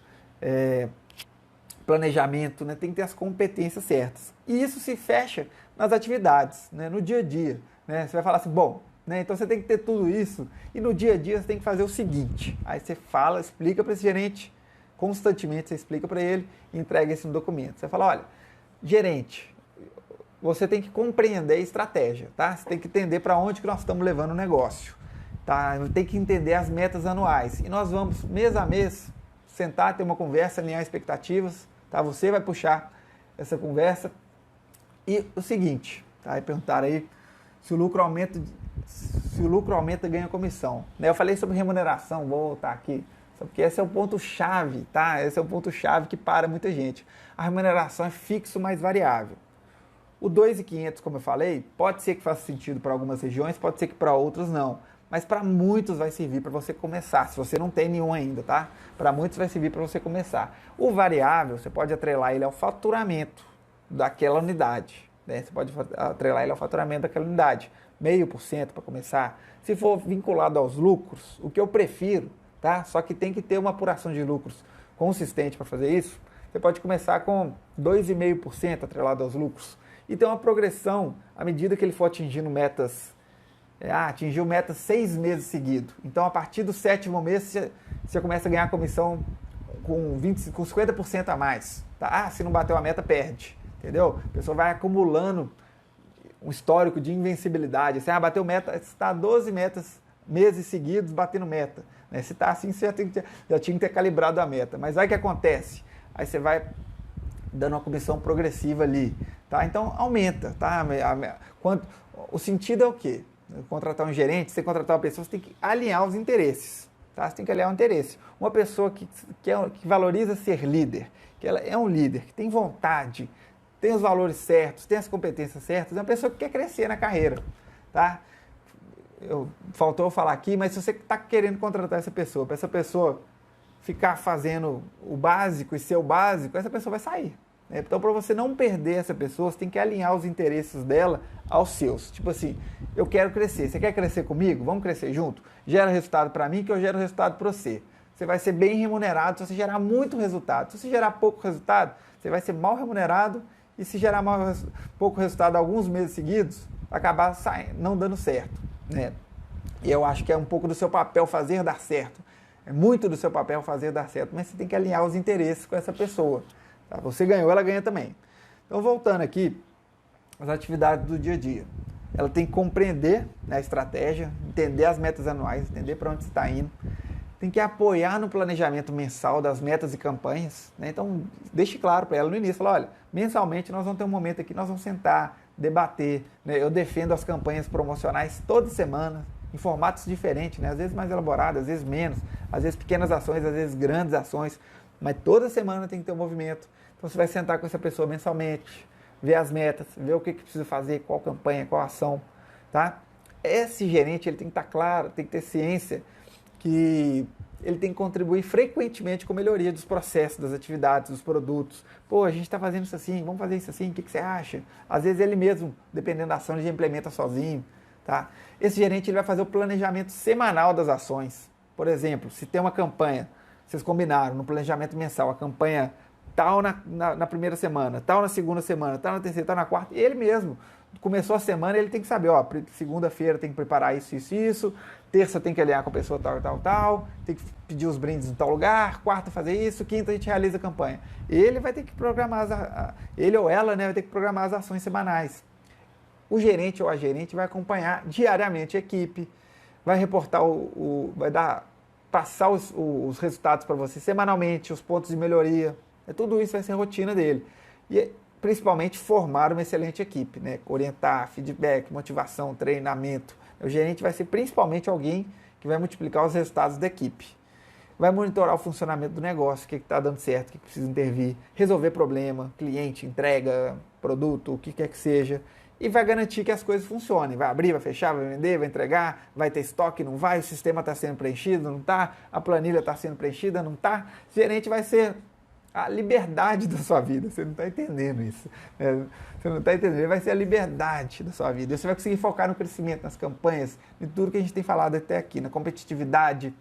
planejamento, né? Tem que ter as competências certas. E isso se fecha nas atividades, né? No dia a dia. Né? Você vai falar assim, bom, né? Então você tem que ter tudo isso e no dia a dia você tem que fazer o seguinte. Aí você fala, explica para esse gerente, constantemente você explica para ele e entrega isso no documento. Você fala, olha, gerente, você tem que compreender a estratégia, tá? Você tem que entender para onde que nós estamos levando o negócio, tá? Tem que entender as metas anuais. E nós vamos, mês a mês, sentar, ter uma conversa, alinhar expectativas, tá? Você vai puxar essa conversa. E o seguinte, tá? E perguntaram aí se o lucro aumenta, ganha comissão. Né? Eu falei sobre remuneração, vou voltar aqui, porque esse é o ponto-chave, tá? Esse é o ponto-chave que para muita gente. A remuneração é fixo mais variável. O 2.500, como eu falei, pode ser que faça sentido para algumas regiões, pode ser que para outras não. Mas para muitos vai servir para você começar, se você não tem nenhum ainda, tá? Para muitos vai servir para você começar. O variável, você pode atrelar ele ao faturamento daquela unidade, né? Você pode atrelar ele ao faturamento daquela unidade. 0,5% para começar. Se for vinculado aos lucros, o que eu prefiro, tá? Só que tem que ter uma apuração de lucros consistente para fazer isso. Você pode começar com 2,5% atrelado aos lucros. E tem uma progressão à medida que ele for atingindo metas. Atingiu metas 6 meses seguidos. Então, a partir do 7º mês, você começa a ganhar comissão com 50% a mais. Tá? Se não bateu a meta, perde. Entendeu? A pessoa vai acumulando um histórico de invencibilidade. Você bateu meta, você está 12 meses seguidos batendo meta. Né? Se está assim, você já tinha que ter calibrado a meta. Mas aí o que acontece? Aí você vai dando uma comissão progressiva ali. Tá? Então, aumenta. Tá? O sentido é o quê? Contratar um gerente, você contratar uma pessoa, você tem que alinhar os interesses. Tá? Você tem que alinhar o interesse. Uma pessoa que valoriza ser líder, que ela é um líder, que tem vontade, tem os valores certos, tem as competências certas, é uma pessoa que quer crescer na carreira. Tá? Faltou eu falar aqui, mas se você está querendo contratar essa pessoa, para essa pessoa ficar fazendo o básico e ser o básico, essa pessoa vai sair. Então, para você não perder essa pessoa, você tem que alinhar os interesses dela aos seus. Tipo assim, eu quero crescer. Você quer crescer comigo? Vamos crescer junto? Gera resultado para mim que eu gero resultado para você. Você vai ser bem remunerado se você gerar muito resultado. Se você gerar pouco resultado, você vai ser mal remunerado. E se gerar pouco resultado alguns meses seguidos, vai acabar não dando certo. Né? E eu acho que é um pouco do seu papel fazer dar certo. É muito do seu papel fazer dar certo. Mas você tem que alinhar os interesses com essa pessoa. Tá? Você ganhou, ela ganha também. Então, voltando aqui, as atividades do dia a dia. Ela tem que compreender, né, a estratégia, entender as metas anuais, entender para onde você está indo. Tem que apoiar no planejamento mensal das metas e campanhas. Né? Então, deixe claro para ela no início, fala, olha, mensalmente nós vamos ter um momento aqui, nós vamos sentar, debater. Né? Eu defendo as campanhas promocionais toda semana, em formatos diferentes, né? Às vezes mais elaborados, às vezes menos, às vezes pequenas ações, às vezes grandes ações, mas toda semana tem que ter um movimento. Então, você vai sentar com essa pessoa mensalmente, ver as metas, ver o que precisa fazer, qual campanha, qual ação, tá? Esse gerente, ele tem que estar claro, tem que ter ciência que ele tem que contribuir frequentemente com a melhoria dos processos, das atividades, dos produtos. Pô, a gente está fazendo isso assim, vamos fazer isso assim, o que você acha? Às vezes ele mesmo, dependendo da ação, ele já implementa sozinho, tá? Esse gerente, ele vai fazer o planejamento semanal das ações. Por exemplo, se tem uma campanha, vocês combinaram no planejamento mensal, a campanha tal na primeira semana, tal na segunda semana, tal na terceira, tal na quarta, ele mesmo começou a semana, ele tem que saber, ó, segunda-feira tem que preparar isso, isso, isso, terça tem que alinhar com a pessoa tal, tal, tal, tem que pedir os brindes em tal lugar, quarta fazer isso, quinta a gente realiza a campanha. Ele vai ter que programar, ele ou ela, né, vai ter que programar as ações semanais. O gerente ou a gerente vai acompanhar diariamente a equipe, vai reportar, passar os resultados para você semanalmente, os pontos de melhoria. Tudo isso vai ser a rotina dele. E principalmente formar uma excelente equipe, né? Orientar, feedback, motivação, treinamento. O gerente vai ser principalmente alguém que vai multiplicar os resultados da equipe. Vai monitorar o funcionamento do negócio, o que está dando certo, o que precisa intervir, resolver problema, cliente, entrega, produto, o que quer que seja. E vai garantir que as coisas funcionem. Vai abrir, vai fechar, vai vender, vai entregar, vai ter estoque, não vai, o sistema está sendo preenchido, não está, a planilha está sendo preenchida, não está. O gerente vai ser a liberdade da sua vida. Você não está entendendo isso. Né? Você não está entendendo. Ele vai ser a liberdade da sua vida. Você vai conseguir focar no crescimento, nas campanhas, em tudo que a gente tem falado até aqui, na competitividade,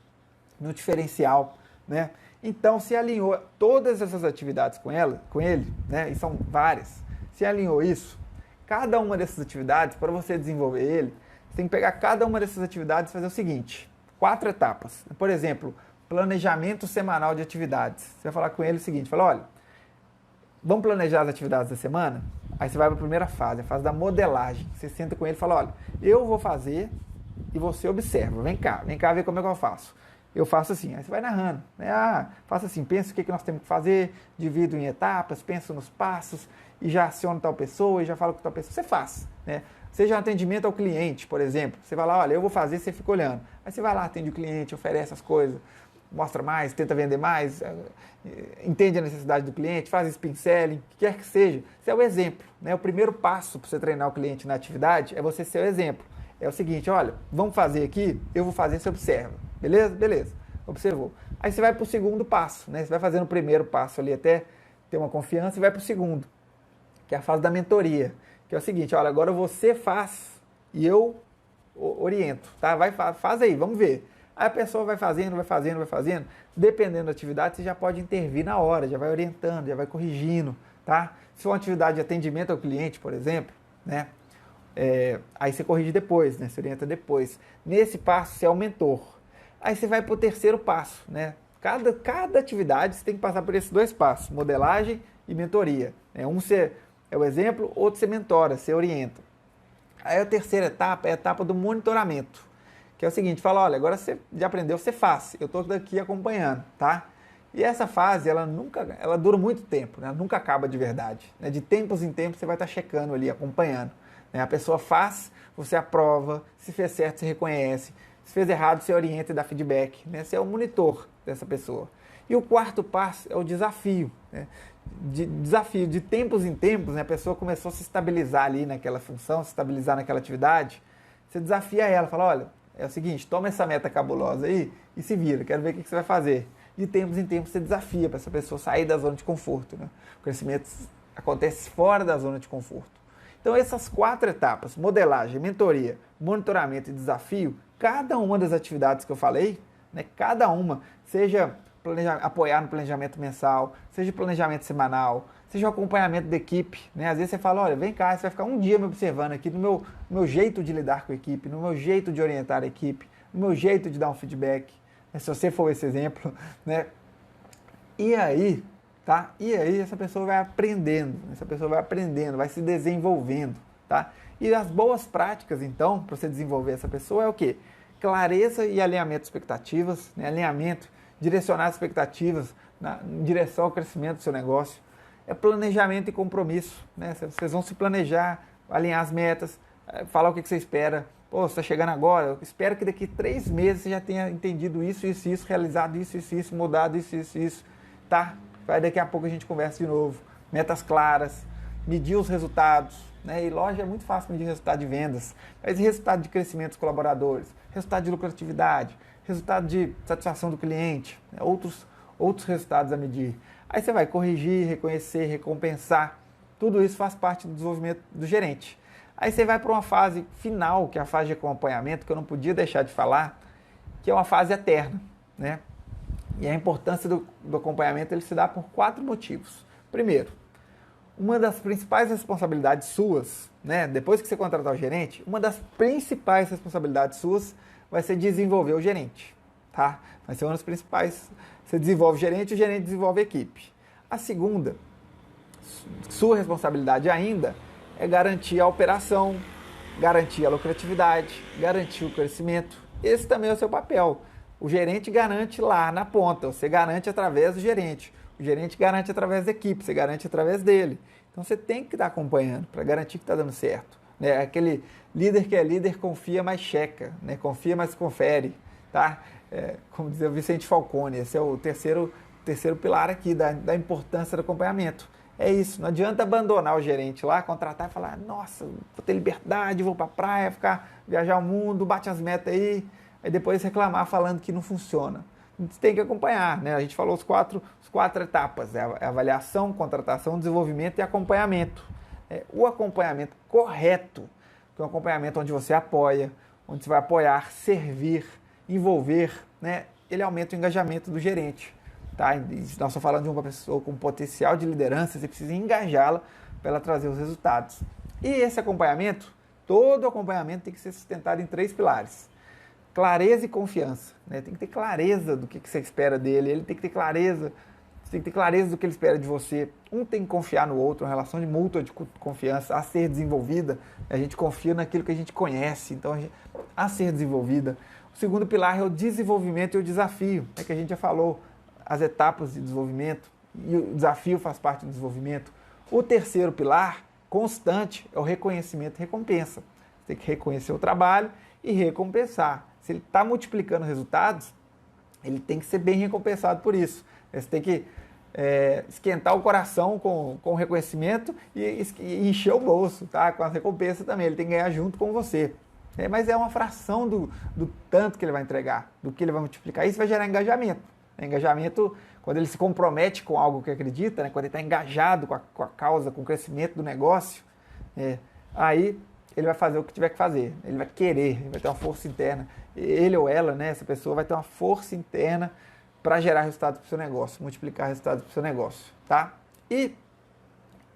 no diferencial. Né? Então, se alinhou todas essas atividades com ele, né? E são várias, se alinhou isso, cada uma dessas atividades, para você desenvolver ele, você tem que pegar cada uma dessas atividades e fazer o seguinte, 4 etapas. Por exemplo, planejamento semanal de atividades. Você vai falar com ele o seguinte, fala, olha, vamos planejar as atividades da semana? Aí você vai para a primeira fase, a fase da modelagem. Você senta com ele e fala, olha, eu vou fazer e você observa. Vem cá ver como é que eu faço. Eu faço assim, aí você vai narrando. Né? Faço assim, pensa o que nós temos que fazer, divido em etapas, penso nos passos e já aciono tal pessoa e já falo com tal pessoa. Você faz, né? Seja um atendimento ao cliente, por exemplo. Você vai lá, olha, eu vou fazer, você fica olhando. Aí você vai lá, atende o cliente, oferece as coisas, mostra mais, tenta vender mais, entende a necessidade do cliente, faz spin selling, o que quer que seja. Isso é o exemplo. Né? O primeiro passo para você treinar o cliente na atividade é você ser o exemplo. É o seguinte, olha, vamos fazer aqui, eu vou fazer, você observa. Beleza? Beleza. Observou. Aí você vai para o segundo passo, né? Você vai fazendo o primeiro passo ali até ter uma confiança e vai para o segundo, que é a fase da mentoria, que é o seguinte, olha, agora você faz e eu oriento, tá? Faz aí, vamos ver. Aí a pessoa vai fazendo, dependendo da atividade, você já pode intervir na hora, já vai orientando, já vai corrigindo, tá? Se for uma atividade de atendimento ao cliente, por exemplo, né? Aí você corrige depois, né? Você orienta depois. Nesse passo, você é o mentor. Aí você vai para o terceiro passo, né? Cada atividade você tem que passar por esses 2 passos, modelagem e mentoria. Um você é o exemplo, outro você mentora, você orienta. Aí a terceira etapa é a etapa do monitoramento, que é o seguinte, fala, olha, agora você já aprendeu, você faz, eu estou daqui acompanhando, tá? E essa fase, ela dura muito tempo, né? Ela nunca acaba de verdade. Né? De tempos em tempos você vai estar checando ali, acompanhando. Né? A pessoa faz, você aprova, se fez certo, você reconhece, se fez errado, você orienta e dá feedback. Né? Você é o monitor dessa pessoa. E o quarto passo é o desafio. Né? De tempos em tempos, né? A pessoa começou a se estabilizar ali naquela função, se estabilizar naquela atividade. Você desafia ela, fala, olha, é o seguinte, toma essa meta cabulosa aí e se vira, quero ver o que você vai fazer. De tempos em tempos você desafia para essa pessoa sair da zona de conforto. Né? O crescimento acontece fora da zona de conforto. Então essas 4 etapas, modelagem, mentoria, monitoramento e desafio, cada uma das atividades que eu falei, né, cada uma, seja apoiar no planejamento mensal, seja planejamento semanal, seja o acompanhamento da equipe. Né? Às vezes você fala, olha, vem cá, você vai ficar um dia me observando aqui no meu jeito de lidar com a equipe, no meu jeito de orientar a equipe, no meu jeito de dar um feedback, né? Se você for esse exemplo. Né? E aí, tá? E aí essa pessoa vai aprendendo, vai se desenvolvendo, tá? E as boas práticas, então, para você desenvolver essa pessoa é o quê? Clareza e alinhamento de expectativas, né? Alinhamento, direcionar as expectativas em direção ao crescimento do seu negócio. É planejamento e compromisso, né? Vocês vão se planejar, alinhar as metas, falar o que você espera. Pô, você está chegando agora, eu espero que daqui 3 meses você já tenha entendido isso, realizado isso, mudado isso, tá? Vai daqui a pouco a gente conversa de novo. Metas claras, medir os resultados, né? E loja é muito fácil medir resultado de vendas, mas resultado de crescimento dos colaboradores, resultado de lucratividade, resultado de satisfação do cliente, né? Outros resultados a medir. Aí você vai corrigir, reconhecer, recompensar. Tudo isso faz parte do desenvolvimento do gerente. Aí você vai para uma fase final, que é a fase de acompanhamento, que eu não podia deixar de falar, que é uma fase eterna, né? E a importância do acompanhamento ele se dá por 4 motivos. Primeiro, uma das principais responsabilidades suas, né? Depois que você contratar o gerente, uma das principais responsabilidades suas vai ser desenvolver o gerente, tá? Vai ser uma das principais. Você desenvolve o gerente desenvolve a equipe. A segunda, sua responsabilidade ainda é garantir a operação, garantir a lucratividade, garantir o crescimento. Esse também é o seu papel. O gerente garante lá na ponta, você garante através do gerente. O gerente garante através da equipe, você garante através dele. Então você tem que estar acompanhando para garantir que está dando certo. Né? Aquele líder que é líder confia, mas checa. Né? Confia, mas confere. Tá? Como dizia o Vicente Falcone, esse é o terceiro pilar aqui da importância do acompanhamento. É isso, não adianta abandonar o gerente lá, contratar e falar, nossa, vou ter liberdade, vou para a praia, viajar o mundo, bate as metas aí depois reclamar falando que não funciona. A gente tem que acompanhar, né? A gente falou as quatro etapas, a avaliação, contratação, desenvolvimento e acompanhamento. O acompanhamento correto, que é um acompanhamento onde você apoia, onde você vai apoiar, servir, envolver, né? Ele aumenta o engajamento do gerente. Tá? Nós estamos falando de uma pessoa com potencial de liderança, você precisa engajá-la para ela trazer os resultados. E esse acompanhamento, todo acompanhamento tem que ser sustentado em 3 pilares. Clareza e confiança. Né? Tem que ter clareza do que você espera dele, ele tem que ter clareza, você tem que ter clareza do que ele espera de você. Um tem que confiar no outro, uma relação de mútua de confiança a ser desenvolvida. A gente confia naquilo que a gente conhece, então a ser desenvolvida. O segundo pilar é o desenvolvimento e o desafio, que a gente já falou. As etapas de desenvolvimento e o desafio faz parte do desenvolvimento. O terceiro pilar, constante, é o reconhecimento e recompensa. Você tem que reconhecer o trabalho e recompensar. Se ele está multiplicando resultados, ele tem que ser bem recompensado por isso. Você tem que esquentar o coração com o reconhecimento e encher o bolso, tá? Com a recompensa também. Ele tem que ganhar junto com você. Mas é uma fração do tanto que ele vai entregar, do que ele vai multiplicar. Isso vai gerar engajamento. Engajamento, quando ele se compromete com algo que acredita, né? Quando ele está engajado com a causa, com o crescimento do negócio, aí ele vai fazer o que tiver que fazer. Ele vai querer, ele vai ter uma força interna. Ele ou ela, né, essa pessoa vai ter uma força interna para gerar resultados para o seu negócio, multiplicar resultados para o seu negócio. Tá? E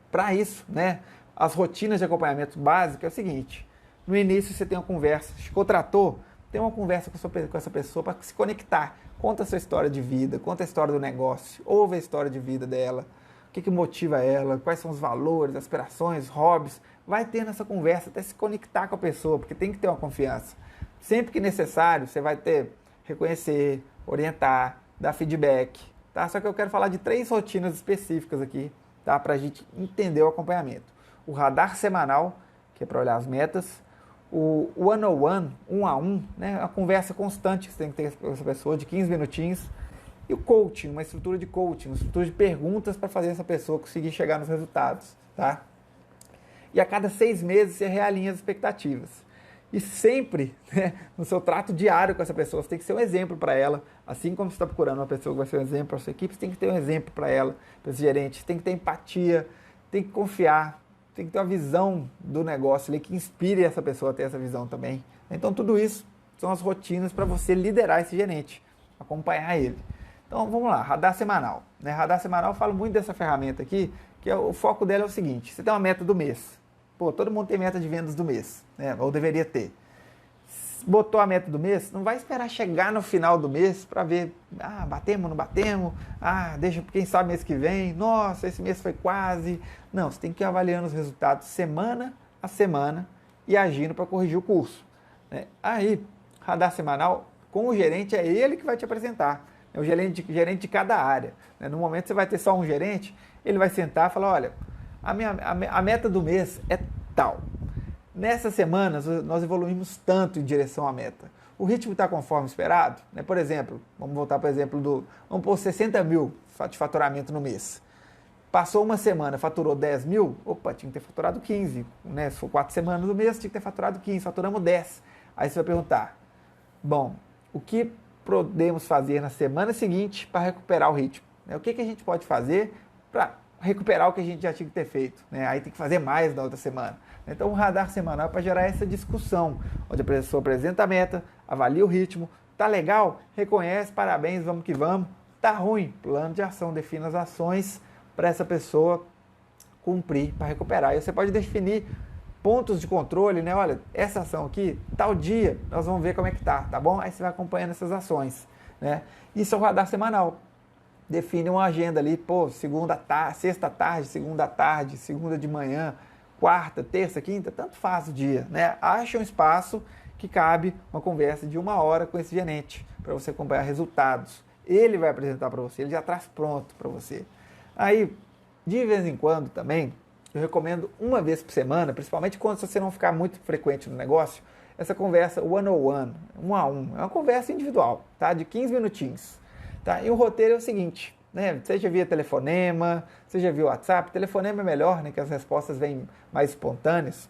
para isso, né, as rotinas de acompanhamento básicas é o seguinte: no início você tem uma conversa, se contratou, tem uma conversa com essa pessoa para se conectar. Conta a sua história de vida, conta a história do negócio, ouve a história de vida dela, o que motiva ela, quais são os valores, aspirações, hobbies. Vai ter nessa conversa até se conectar com a pessoa, porque tem que ter uma confiança. Sempre que necessário, você vai reconhecer, orientar, dar feedback. Tá? Só que eu quero falar de 3 rotinas específicas aqui, tá? Para a gente entender o acompanhamento. O radar semanal, que é para olhar as metas. O one-on-one, 1 a 1, né? A conversa constante que você tem que ter com essa pessoa, de 15 minutinhos. E o coaching, uma estrutura de coaching, uma estrutura de perguntas para fazer essa pessoa conseguir chegar nos resultados. Tá? E a cada 6 meses você realinha as expectativas. E sempre, né, no seu trato diário com essa pessoa, você tem que ser um exemplo para ela. Assim como você está procurando uma pessoa que vai ser um exemplo para a sua equipe, você tem que ter um exemplo para ela, para esse gerente. Você tem que ter empatia, tem que confiar. Tem que ter uma visão do negócio ali que inspire essa pessoa a ter essa visão também. Então tudo isso são as rotinas para você liderar esse gerente, acompanhar ele. Então vamos lá, radar semanal. Né? Radar semanal, eu falo muito dessa ferramenta aqui, que o foco dela é o seguinte: você tem uma meta do mês. Pô, todo mundo tem meta de vendas do mês, né? Ou deveria ter. botou a meta do mês, não vai esperar chegar no final do mês para ver, batemos, não batemos, deixa quem sabe mês que vem, nossa, esse mês foi quase. Não, você tem que ir avaliando os resultados semana a semana e agindo para corrigir o curso. Né? Aí, radar semanal, com o gerente, é ele que vai te apresentar, é o gerente de cada área. Né? No momento você vai ter só um gerente, ele vai sentar e falar, olha, a meta do mês é tal. Nessas semanas, nós evoluímos tanto em direção à meta. O ritmo está conforme esperado? Né? Por exemplo, vamos voltar para o exemplo vamos pôr 60 mil de faturamento no mês. Passou uma semana, faturou 10 mil, tinha que ter faturado 15. Né? Se for 4 semanas no mês, tinha que ter faturado 15, faturamos 10. Aí você vai perguntar, bom, o que podemos fazer na semana seguinte para recuperar o ritmo? Né? O que a gente pode fazer para recuperar o que a gente já tinha que ter feito? Né? Aí tem que fazer mais na outra semana. Então, o radar semanal é para gerar essa discussão, onde a pessoa apresenta a meta, avalia o ritmo, tá legal? Reconhece, parabéns, vamos que vamos. Tá ruim? Plano de ação, defina as ações para essa pessoa cumprir, para recuperar. E você pode definir pontos de controle, né? Olha, essa ação aqui, tal dia, nós vamos ver como é que tá bom? Aí você vai acompanhando essas ações, né? Isso é o radar semanal. Define uma agenda ali, sexta tarde, segunda de manhã, quarta, terça, quinta, tanto faz o dia, né? Acha um espaço que cabe uma conversa de 1 hora com esse gerente, para você acompanhar resultados. Ele vai apresentar para você, ele já traz pronto para você. Aí, de vez em quando também, eu recomendo uma vez por semana, principalmente quando você não ficar muito frequente no negócio, essa conversa one-on-one, 1 a 1. É uma conversa individual, tá? De 15 minutinhos. Tá? E o roteiro é o seguinte, né? Seja via telefonema, seja via WhatsApp. Telefonema é melhor, né? Que as respostas vêm mais espontâneas.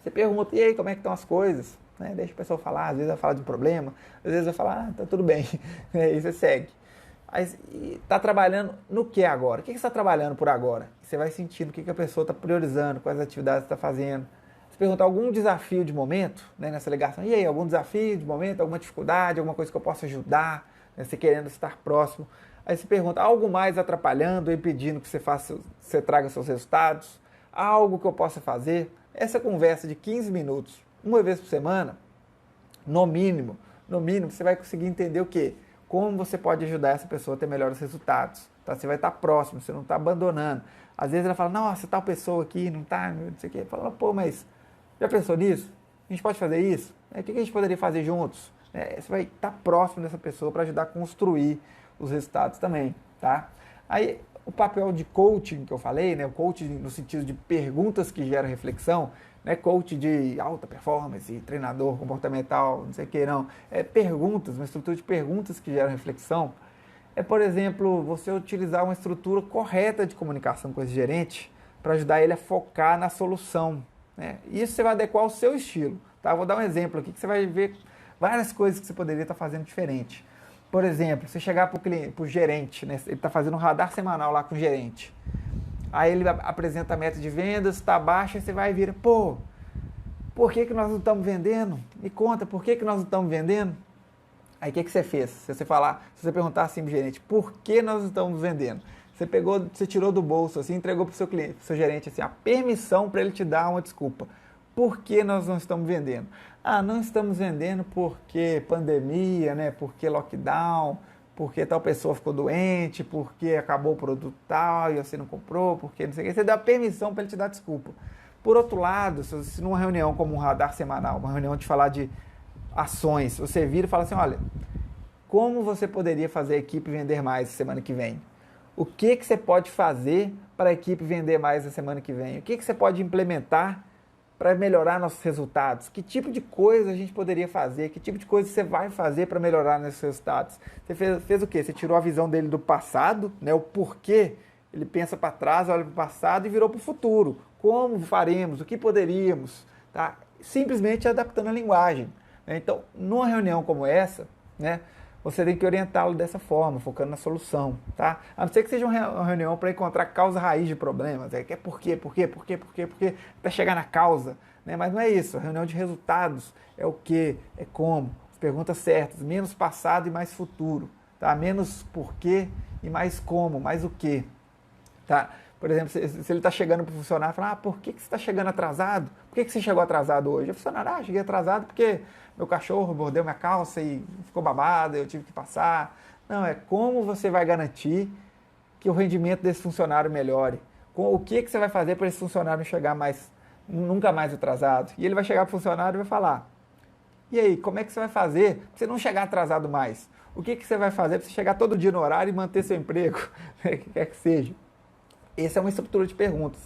Você pergunta, e aí, como é que estão as coisas? Né? Deixa a pessoa falar, às vezes vai falar de um problema, às vezes vai falar, tá tudo bem. E você segue. Está trabalhando no que agora? O que você está trabalhando por agora? Você vai sentindo o que a pessoa está priorizando, quais atividades está fazendo. Se perguntar algum desafio de momento, né, nessa ligação, e aí, algum desafio de momento, alguma dificuldade, alguma coisa que eu possa ajudar, né, você querendo estar próximo. Aí você pergunta, algo mais atrapalhando, impedindo que você traga seus resultados? Algo que eu possa fazer? Essa conversa de 15 minutos, uma vez por semana, no mínimo, você vai conseguir entender o quê? Como você pode ajudar essa pessoa a ter melhores resultados. Tá? Você vai estar próximo, você não está abandonando. Às vezes ela fala, nossa, tal pessoa aqui não está, não sei o quê. Fala, mas já pensou nisso? A gente pode fazer isso? O que a gente poderia fazer juntos? Você vai estar próximo dessa pessoa para ajudar a construir os resultados também. Tá? Aí, o papel de coaching que eu falei, né? O coaching no sentido de perguntas que geram reflexão, não é coach de alta performance, treinador comportamental, não sei o que, não. É perguntas, uma estrutura de perguntas que geram reflexão. É, por exemplo, você utilizar uma estrutura correta de comunicação com esse gerente para ajudar ele a focar na solução. Né? Isso você vai adequar ao seu estilo. Tá? Vou dar um exemplo aqui que você vai ver várias coisas que você poderia estar fazendo diferente. Por exemplo, você chegar para o gerente, né? Ele está fazendo um radar semanal lá com o gerente. Aí ele apresenta a meta de vendas, está baixa, e você vai vir, por que nós não estamos vendendo? Me conta, por que nós não estamos vendendo? Aí o que você fez? Se você perguntar assim para o gerente, por que nós não estamos vendendo? Você tirou do bolso, assim, entregou para o seu cliente, para o seu gerente, assim, a permissão para ele te dar uma desculpa. Por que nós não estamos vendendo? Não estamos vendendo porque pandemia, né? Porque lockdown, porque tal pessoa ficou doente, porque acabou o produto tal e você não comprou, porque não sei o que. Você dá permissão para ele te dar desculpa. Por outro lado, se numa reunião como um radar semanal, uma reunião de falar de ações, você vira e fala assim, olha, como você poderia fazer a equipe vender mais semana que vem? O que você pode fazer para a equipe vender mais na semana que vem? O que você pode implementar para melhorar nossos resultados? Que tipo de coisa a gente poderia fazer? Que tipo de coisa você vai fazer para melhorar nossos resultados? Você fez o quê? Você tirou a visão dele do passado, né? O porquê. Ele pensa para trás, olha para o passado e virou para o futuro. Como faremos? O que poderíamos? Tá? Simplesmente adaptando a linguagem. Né? Então, numa reunião como essa, né, você tem que orientá-lo dessa forma, focando na solução. Tá? A não ser que seja uma reunião para encontrar causa raiz de problemas. Que é por quê, até chegar na causa. Né? Mas não é isso. A reunião de resultados é o quê, é como. As perguntas certas, menos passado e mais futuro. Tá? Menos porquê e mais como, mais o quê. Tá? Por exemplo, se ele está chegando para o funcionário e fala, por que você está chegando atrasado? Por que você chegou atrasado hoje? O funcionário, cheguei atrasado porque meu cachorro mordeu minha calça e ficou babado, eu tive que passar. Não, é como você vai garantir que o rendimento desse funcionário melhore. O que você vai fazer para esse funcionário não chegar nunca mais atrasado? E ele vai chegar para o funcionário e vai falar: e aí, como é que você vai fazer para você não chegar atrasado mais? O que você vai fazer para você chegar todo dia no horário e manter seu emprego? O que quer que seja. Essa é uma estrutura de perguntas.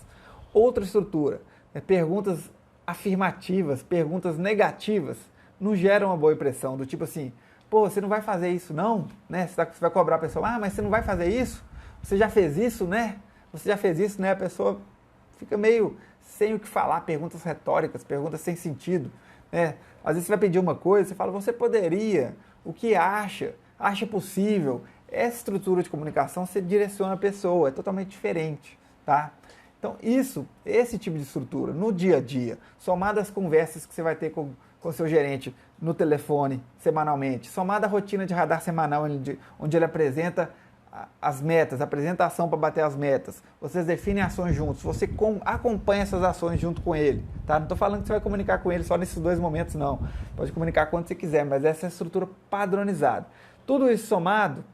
Outra estrutura, perguntas afirmativas, perguntas negativas, não geram uma boa impressão, do tipo assim: pô, você não vai fazer isso não? Né? Você vai cobrar a pessoa: ah, mas você não vai fazer isso? Você já fez isso, né? Você já fez isso, né? A pessoa fica meio sem o que falar, perguntas retóricas, perguntas sem sentido, né? Às vezes você vai pedir uma coisa, você fala: você poderia, o que acha? Acha possível? Essa estrutura de comunicação você direciona a pessoa, é totalmente diferente, tá? Então esse tipo de estrutura, no dia a dia, somado às conversas que você vai ter com o seu gerente no telefone semanalmente, somado à rotina de radar semanal, onde ele apresenta as metas, a apresentação para bater as metas, vocês definem ações juntos, você acompanha essas ações junto com ele, tá? Não estou falando que você vai comunicar com ele só nesses 2 momentos, não. Pode comunicar quando você quiser, mas essa é a estrutura padronizada. Tudo isso somado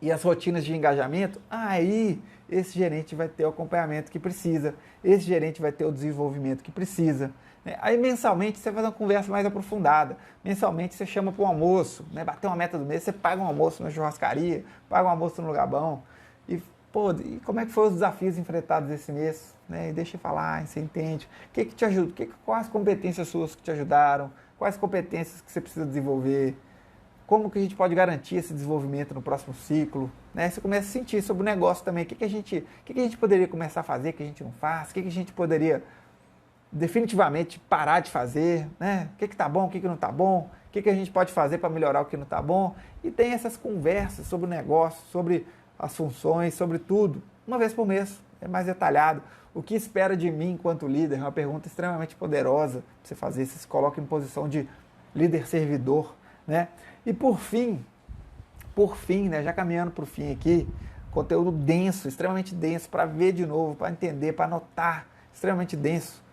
e as rotinas de engajamento, aí esse gerente vai ter o acompanhamento que precisa, esse gerente vai ter o desenvolvimento que precisa. Aí mensalmente você faz uma conversa mais aprofundada, mensalmente você chama para um almoço, né? Bater uma meta do mês, você paga um almoço na churrascaria, paga um almoço no lugar bom, e como é que foram os desafios enfrentados esse mês? Né? E deixa eu falar, você entende, o que te ajuda, quais competências suas que te ajudaram, quais competências que você precisa desenvolver, como que a gente pode garantir esse desenvolvimento no próximo ciclo, né? Você começa a sentir sobre o negócio também, o que a gente poderia começar a fazer que a gente não faz, o que a gente poderia definitivamente parar de fazer, né? O que está bom, o que não está bom, o que a gente pode fazer para melhorar o que não está bom. E tem essas conversas sobre o negócio, sobre as funções, sobre tudo, uma vez por mês, é mais detalhado. O que espera de mim enquanto líder é uma pergunta extremamente poderosa para você fazer, você se coloca em posição de líder-servidor, né? E por fim, né, já caminhando para o fim aqui, conteúdo denso, extremamente denso, para ver de novo, para entender, para anotar, extremamente denso.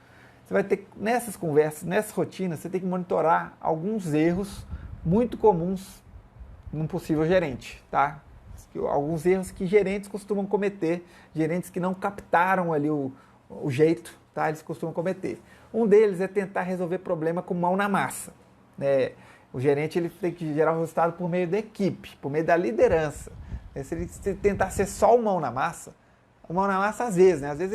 Você vai ter, nessas conversas, nessas rotinas, você tem que monitorar alguns erros muito comuns num possível gerente, tá? Alguns erros que gerentes costumam cometer, gerentes que não captaram ali o jeito, tá? Eles costumam cometer. Um deles é tentar resolver problema com mão na massa, né? O gerente ele tem que gerar o resultado por meio da equipe, por meio da liderança. Se ele tentar ser só o mão na massa às vezes, né? Às vezes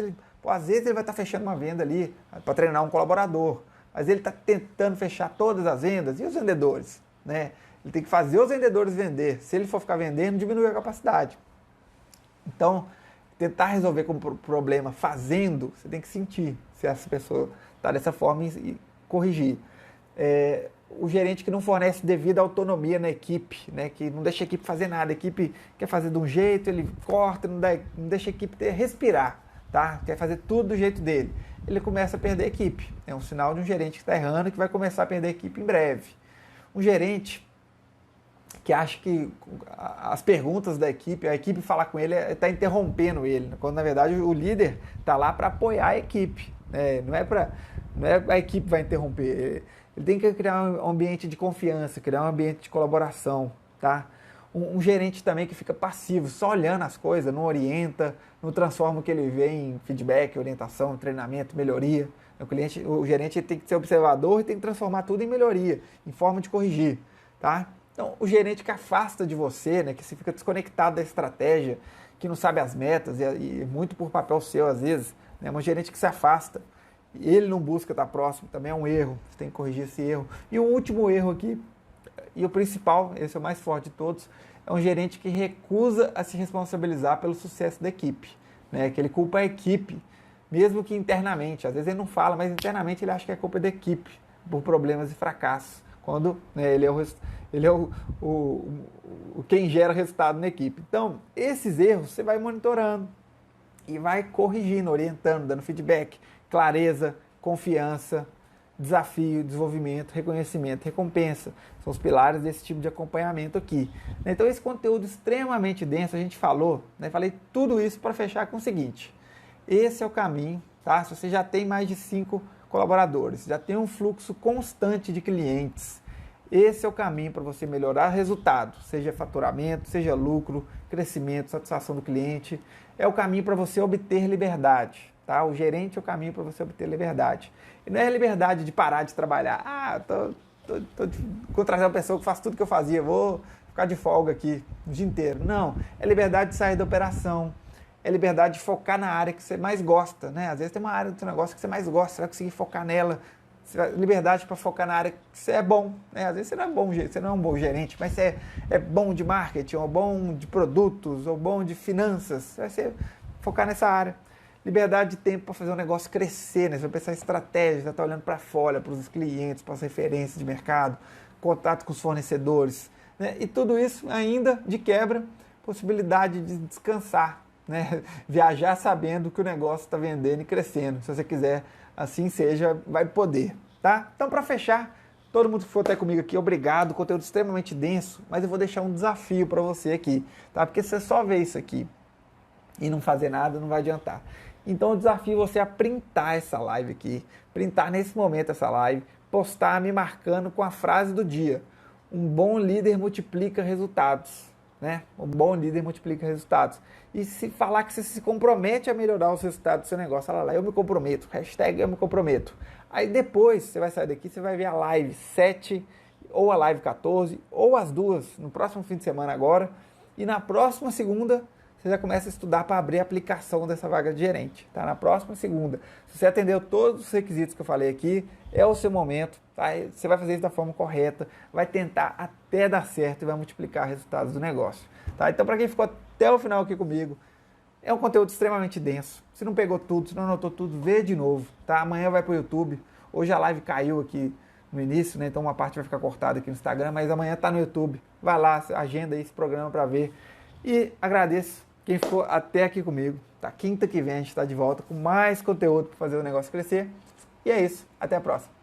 ele vai estar fechando uma venda ali para treinar um colaborador, mas ele está tentando fechar todas as vendas e os vendedores, né? Ele tem que fazer os vendedores vender. Se ele for ficar vendendo, diminui a capacidade. Então, tentar resolver com o problema fazendo, você tem que sentir se essa pessoa está dessa forma e corrigir. O gerente que não fornece devida autonomia na equipe, né? Que não deixa a equipe fazer nada, a equipe quer fazer de um jeito, ele corta, não deixa a equipe respirar, tá? Quer fazer tudo do jeito dele. Ele começa a perder a equipe. É um sinal de um gerente que está errando e que vai começar a perder a equipe em breve. Um gerente que acha que as perguntas da equipe, a equipe falar com ele está interrompendo ele, quando na verdade o líder está lá para apoiar a equipe, né? Não é a equipe que vai interromper. Ele tem que criar um ambiente de confiança, criar um ambiente de colaboração, tá? Um gerente também que fica passivo, só olhando as coisas, não orienta, não transforma o que ele vê em feedback, orientação, treinamento, melhoria. O gerente tem que ser observador e tem que transformar tudo em melhoria, em forma de corrigir, tá? Então, o gerente que afasta de você, né, que se fica desconectado da estratégia, que não sabe as metas, e muito por papel seu às vezes, né, um gerente que se afasta, ele não busca estar próximo, também é um erro, você tem que corrigir esse erro. E o último erro aqui, e o principal, esse é o mais forte de todos, é um gerente que recusa a se responsabilizar pelo sucesso da equipe, né, que ele culpa a equipe, mesmo que internamente, às vezes ele não fala, mas internamente ele acha que é culpa da equipe, por problemas e fracassos, quando, né, ele é quem gera resultado na equipe. Então, esses erros você vai monitorando e vai corrigindo, orientando, dando feedback, clareza, confiança, desafio, desenvolvimento, reconhecimento, recompensa. São os pilares desse tipo de acompanhamento aqui. Então, esse conteúdo extremamente denso, a gente falou, né, falei tudo isso para fechar com o seguinte: esse é o caminho, tá? Se você já tem mais de 5 colaboradores, já tem um fluxo constante de clientes. Esse é o caminho para você melhorar resultado, seja faturamento, seja lucro, crescimento, satisfação do cliente. É o caminho para você obter liberdade. Tá? O gerente é o caminho para você obter liberdade. E não é a liberdade de parar de trabalhar. Tô contratando uma pessoa que faz tudo que eu fazia, vou ficar de folga aqui o dia inteiro. Não, é liberdade de sair da operação, é liberdade de focar na área que você mais gosta, né? Às vezes tem uma área do seu negócio que você mais gosta, você vai conseguir focar nela. Liberdade para focar na área que você é bom, né? Às vezes você não é um bom gerente, mas você é bom de marketing, ou bom de produtos, ou bom de finanças. Vai ser focar nessa área. Liberdade de tempo para fazer o negócio crescer, né? Você vai pensar em estratégia, já está olhando para fora, para os clientes, para as referências de mercado, contato com os fornecedores, né? E tudo isso ainda de quebra, possibilidade de descansar, né? Viajar sabendo que o negócio está vendendo e crescendo. Se você quiser, assim seja, vai poder, tá? Então, para fechar, todo mundo que for até comigo aqui, obrigado, conteúdo extremamente denso, mas eu vou deixar um desafio para você aqui, tá? Porque se você só ver isso aqui e não fazer nada, não vai adiantar. Então, eu desafio você a printar essa live aqui, printar nesse momento essa live, postar me marcando com a frase do dia. Um bom líder multiplica resultados, né? Um bom líder multiplica resultados. E se falar que você se compromete a melhorar os resultados do seu negócio, fala lá, eu me comprometo, hashtag eu me comprometo. Aí depois você vai sair daqui, você vai ver a live 7, ou a live 14, ou as duas, no próximo fim de semana agora, e na próxima segunda você já começa a estudar para abrir a aplicação dessa vaga de gerente, tá? Na próxima segunda. Se você atendeu todos os requisitos que eu falei aqui, é o seu momento, tá? Você vai fazer isso da forma correta, vai tentar até dar certo e vai multiplicar resultados do negócio, tá? Então, para quem ficou até o final aqui comigo, é um conteúdo extremamente denso. Se não pegou tudo, se não anotou tudo, vê de novo, tá? Amanhã vai para o YouTube. Hoje a live caiu aqui no início, né? Então uma parte vai ficar cortada aqui no Instagram, mas amanhã está no YouTube. Vai lá, agenda aí esse programa para ver. E agradeço quem ficou até aqui comigo, tá? Quinta que vem a gente está de volta com mais conteúdo para fazer o negócio crescer. E é isso. Até a próxima.